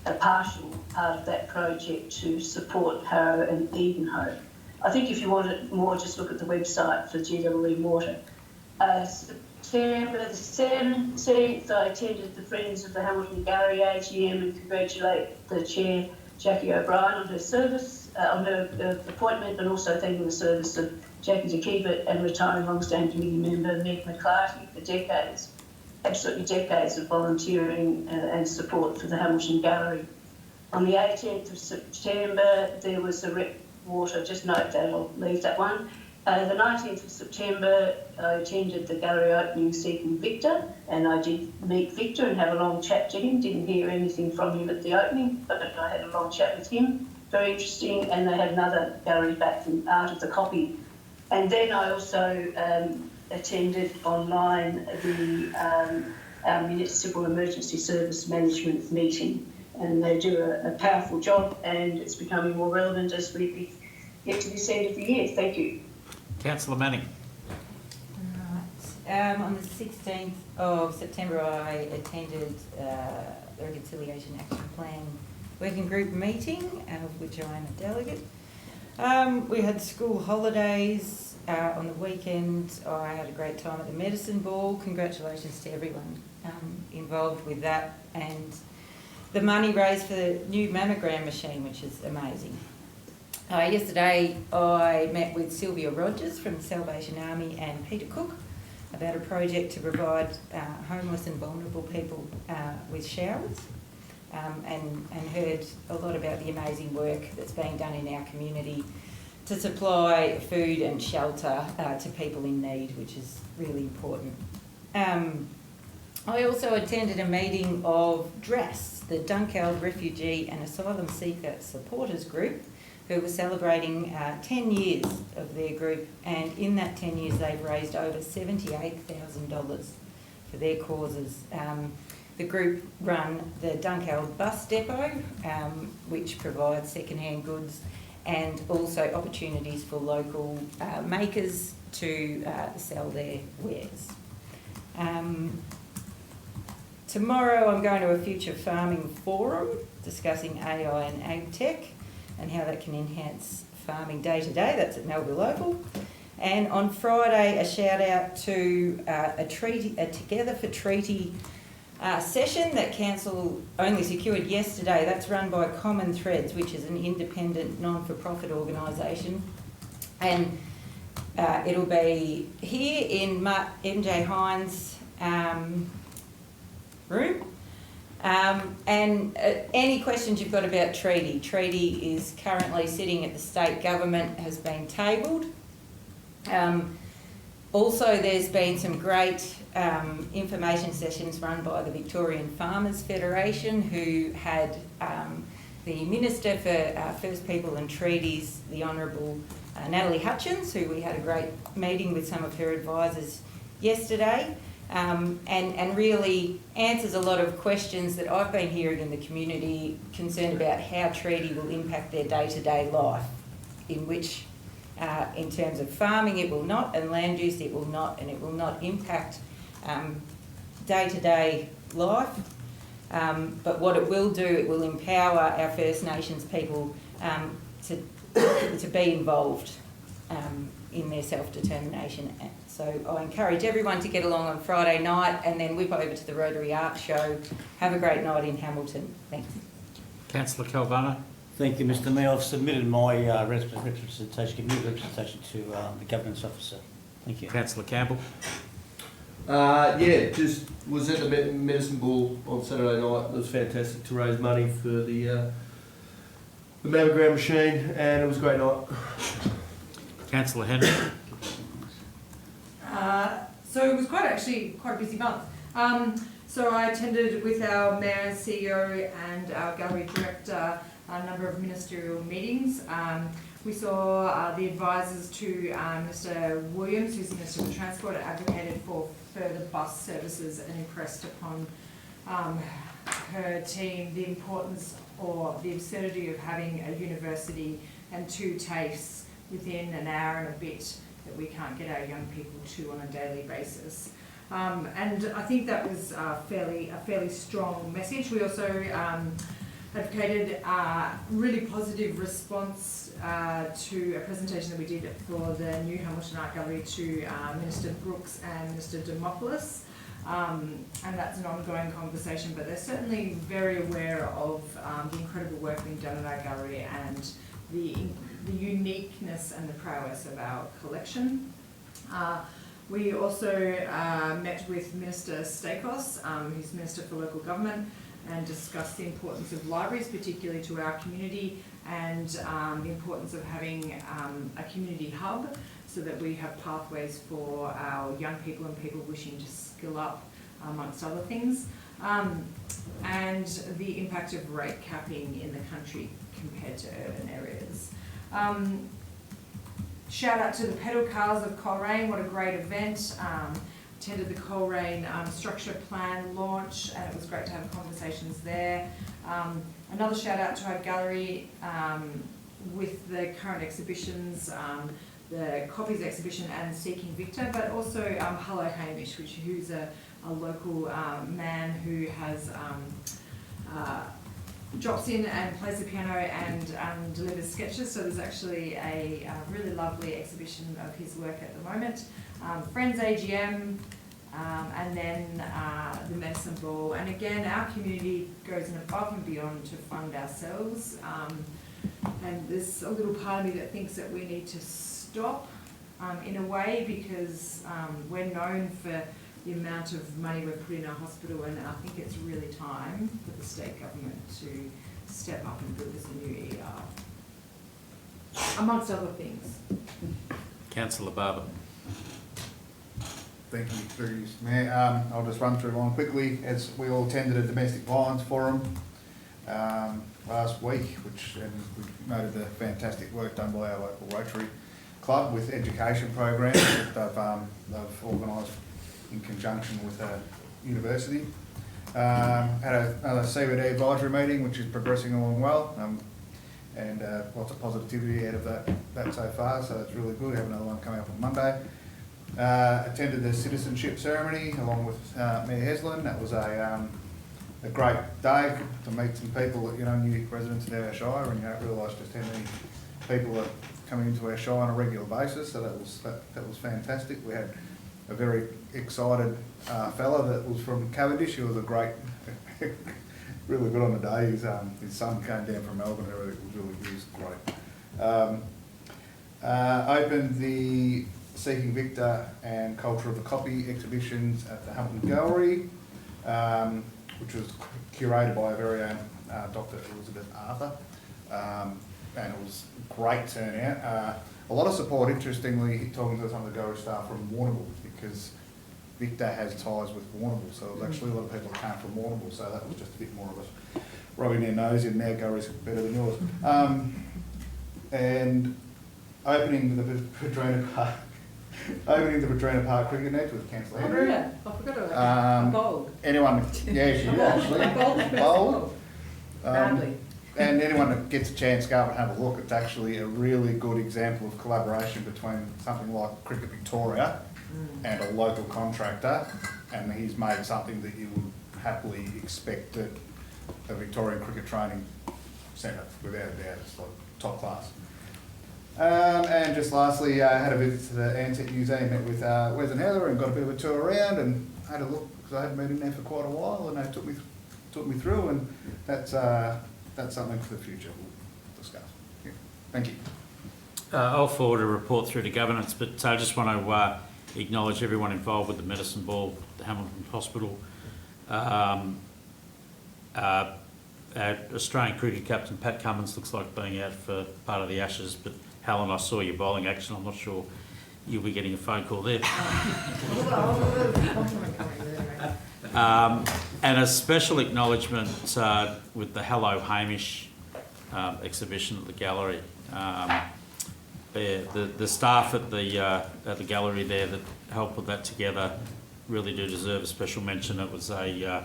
[SPEAKER 7] a partial part of that project to support Harrow and Edenhope. I think if you want it more, just look at the website for GWM Water. September the 17th, I attended the Friends of the Hamilton Gallery AGM and congratulate the Chair, Jackie O'Brien, on her service, on her appointment, and also thanking the service of Jackie DeKeever and retiring long-standing committee member Meg McClarty for decades, absolutely decades of volunteering and support for the Hamilton Gallery. On the 18th of September, there was a rep water, just note that, I'll leave that one. The 19th of September, I attended the gallery opening seeking Victor, and I did meet Victor and have a long chat to him. Didn't hear anything from him at the opening, but I had a long chat with him. Very interesting, and they had another gallery back from Art of the Copy. And then I also attended online our Municipal Emergency Service Management meeting, and they do a powerful job, and it's becoming more relevant as we get to this end of the year. Thank you.
[SPEAKER 1] Councillor Manning.
[SPEAKER 3] Right. On the 16th of September, I attended the Reconciliation Action Plan Working Group meeting, of which I am a delegate. We had school holidays on the weekend. I had a great time at the medicine ball. Congratulations to everyone involved with that, and the money raised for the new mammogram machine, which is amazing. Yesterday I met with Sylvia Rogers from the Salvation Army and Peter Cook about a project to provide homeless and vulnerable people with showers, and heard a lot about the amazing work that's being done in our community to supply food and shelter to people in need, which is really important. I also attended a meeting of DRAS, the Dunkeld Refugee and Asylum Seeker Supporters Group, who were celebrating 10 years of their group, and in that 10 years they've raised over $78,000 for their causes. The group run the Dunkeld Bus Depot, which provides second-hand goods and also opportunities for local makers to sell their wares. Tomorrow I'm going to a future farming forum discussing AI and ag tech and how that can enhance farming day to day. That's at Melbourne Local. And on Friday, a shout out to a Together for Treaty session that Council only secured yesterday. That's run by Common Threads, which is an independent non-for-profit organisation. And it'll be here in MJ Hines' room. And any questions you've got about treaty. Treaty is currently sitting at the state government, has been tabled. Also, there's been some great information sessions run by the Victorian Farmers Federation, who had the Minister for First People and Treaties, the Honourable Natalie Hutchins, who we had a great meeting with some of her advisors yesterday. And really answers a lot of questions that I've been hearing in the community concerned about how treaty will impact their day-to-day life, in which, in terms of farming, it will not, and land use, it will not, and it will not impact day-to-day life. But what it will do, it will empower our First Nations people to be involved in their self-determination. So I encourage everyone to get along on Friday night and then whip over to the Rotary Art Show. Have a great night in Hamilton. Thanks.
[SPEAKER 1] Councillor Calvano.
[SPEAKER 9] Thank you, Mr Mayor. I've submitted my representation, community representation to the Governance Officer. Thank you.
[SPEAKER 1] Councillor Campbell.
[SPEAKER 2] Yeah, just was at the medicine ball on Saturday night. It was fantastic to raise money for the mammogram machine, and it was a great night.
[SPEAKER 1] Councillor Henry.
[SPEAKER 6] So it was quite a busy month. So I attended with our Mayor and CEO and our Gallery Director a number of ministerial meetings. We saw the advisors to Mr Williams, who's the Minister for Transport, advocated for further bus services and impressed upon her team the importance or the absurdity of having a university and 2 TAFEs within an hour and a bit that we can't get our young people to on a daily basis. And I think that was a fairly strong message. We also advocated a really positive response to a presentation that we did for the new Hamilton Art Gallery to Minister Brooks and Minister Demopoulos. And that's an ongoing conversation, but they're certainly very aware of the incredible work being done at our gallery and the uniqueness and the prowess of our collection. We also met with Minister Stakos, who's Minister for Local Government, and discussed the importance of libraries, particularly to our community, and the importance of having a community hub so that we have pathways for our young people and people wishing to skill up, amongst other things, and the impact of rate capping in the country compared to urban areas. Shout out to the pedal cars of Coleraine, what a great event. Attended the Coleraine structure plan launch, and it was great to have conversations there. Another shout out to our gallery with the current exhibitions, the Copies exhibition and Seeking Victor, but also Hello Hamish, who's a local man who has drops in and plays the piano and delivers sketches. So there's actually a really lovely exhibition of his work at the moment. Friends AGM, and then the medicine ball. And again, our community goes above and beyond to fund ourselves. And there's a little part of me that thinks that we need to stop in a way, because we're known for the amount of money we've put in our hospital, and I think it's really time for the state government to step up and build us a new ER, amongst other things.
[SPEAKER 1] Councillor Barber.
[SPEAKER 4] Thank you, through you, Mayor. I'll just run through one quickly. As we all attended a domestic violence forum last week, and we noted the fantastic work done by our local Rotary Club with education programs that they've organised in conjunction with a university. Had another CBD advisory meeting, which is progressing along well, and lots of positivity out of that so far, so it's really good. We have another one coming up on Monday. Attended the citizenship ceremony along with Mayor Heslin. That was a great day to meet some people, new residents of our Shire, and you don't realise just how many people are coming into our Shire on a regular basis, so that was fantastic. We had a very excited fella that was from Cavendish. He was a great, really good on the day. His son came down from Melbourne, he was great. Opened the Seeking Victor and Culture of the Copy exhibitions at the Hamilton Gallery, which was curated by a very own Dr. Elizabeth Arthur, and it was a great turnout. A lot of support, interestingly, talking to some of the gallery staff from Warrnambool, because Victor has ties with Warrnambool, so there's actually a lot of people that came from Warrnambool, so that was just a bit more of us rubbing their nose in. Their gallery's better than yours. And opening the Padrina Park cricket net with Councillor Henry.
[SPEAKER 6] I forgot about that. Bold.
[SPEAKER 4] Anyone, yeah, she actually. Bold.
[SPEAKER 6] Proudly.
[SPEAKER 4] And anyone that gets a chance, go up and have a look. It's actually a really good example of collaboration between something like Cricket Victoria and a local contractor, and he's made something that you would happily expect at a Victorian cricket training centre, without a doubt. It's like top class. And just lastly, I had a visit to the Antique Museum, met with Wes and Heather, and got a bit of a tour around and had a look, because I hadn't been in there for quite a while, and they took me through, and that's something for the future we'll discuss. Yeah. Thank you.
[SPEAKER 1] I'll forward a report through to governance, but I just want to acknowledge everyone involved with the medicine ball, the Hamilton Hospital. Australian cricket captain Pat Cummins looks like being out for part of the Ashes, but Helen, I saw your bowling action. I'm not sure you'll be getting a phone call there. And a special acknowledgement with the Hello Hamish exhibition at the gallery. The staff at the gallery there that helped put that together really do deserve a special mention. It was a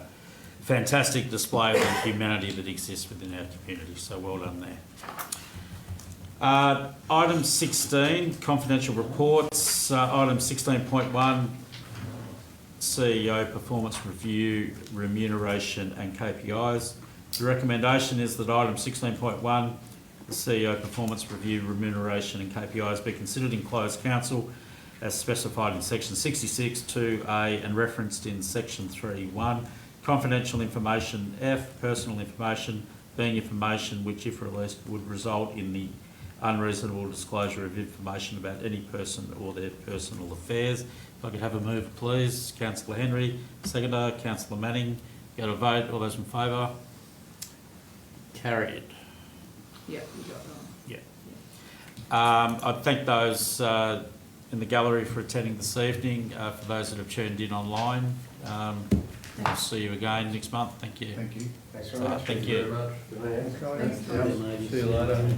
[SPEAKER 1] fantastic display of the humanity that exists within our community, so well done there. Item 16, confidential reports. Item 16.1, CEO performance review, remuneration and KPIs. The recommendation is that item 16.1, the CEO performance review, remuneration and KPIs be considered in closed council as specified in section 66(2)(a) and referenced in section 3(1). Confidential information F, personal information being information which, if released, would result in the unreasonable disclosure of information about any person or their personal affairs. If I could have a move, please. Councillor Henry, seconder. Councillor Manning, go to vote. All those in favour? Carried.
[SPEAKER 6] Yeah, you got that.
[SPEAKER 1] Yeah. I thank those in the gallery for attending this evening. For those that have tuned in online, we'll see you again next month. Thank you.
[SPEAKER 4] Thank you.
[SPEAKER 2] Thanks very much.
[SPEAKER 1] Thank you.
[SPEAKER 2] Very much. Good man.
[SPEAKER 6] Thanks, guys.
[SPEAKER 2] See you later.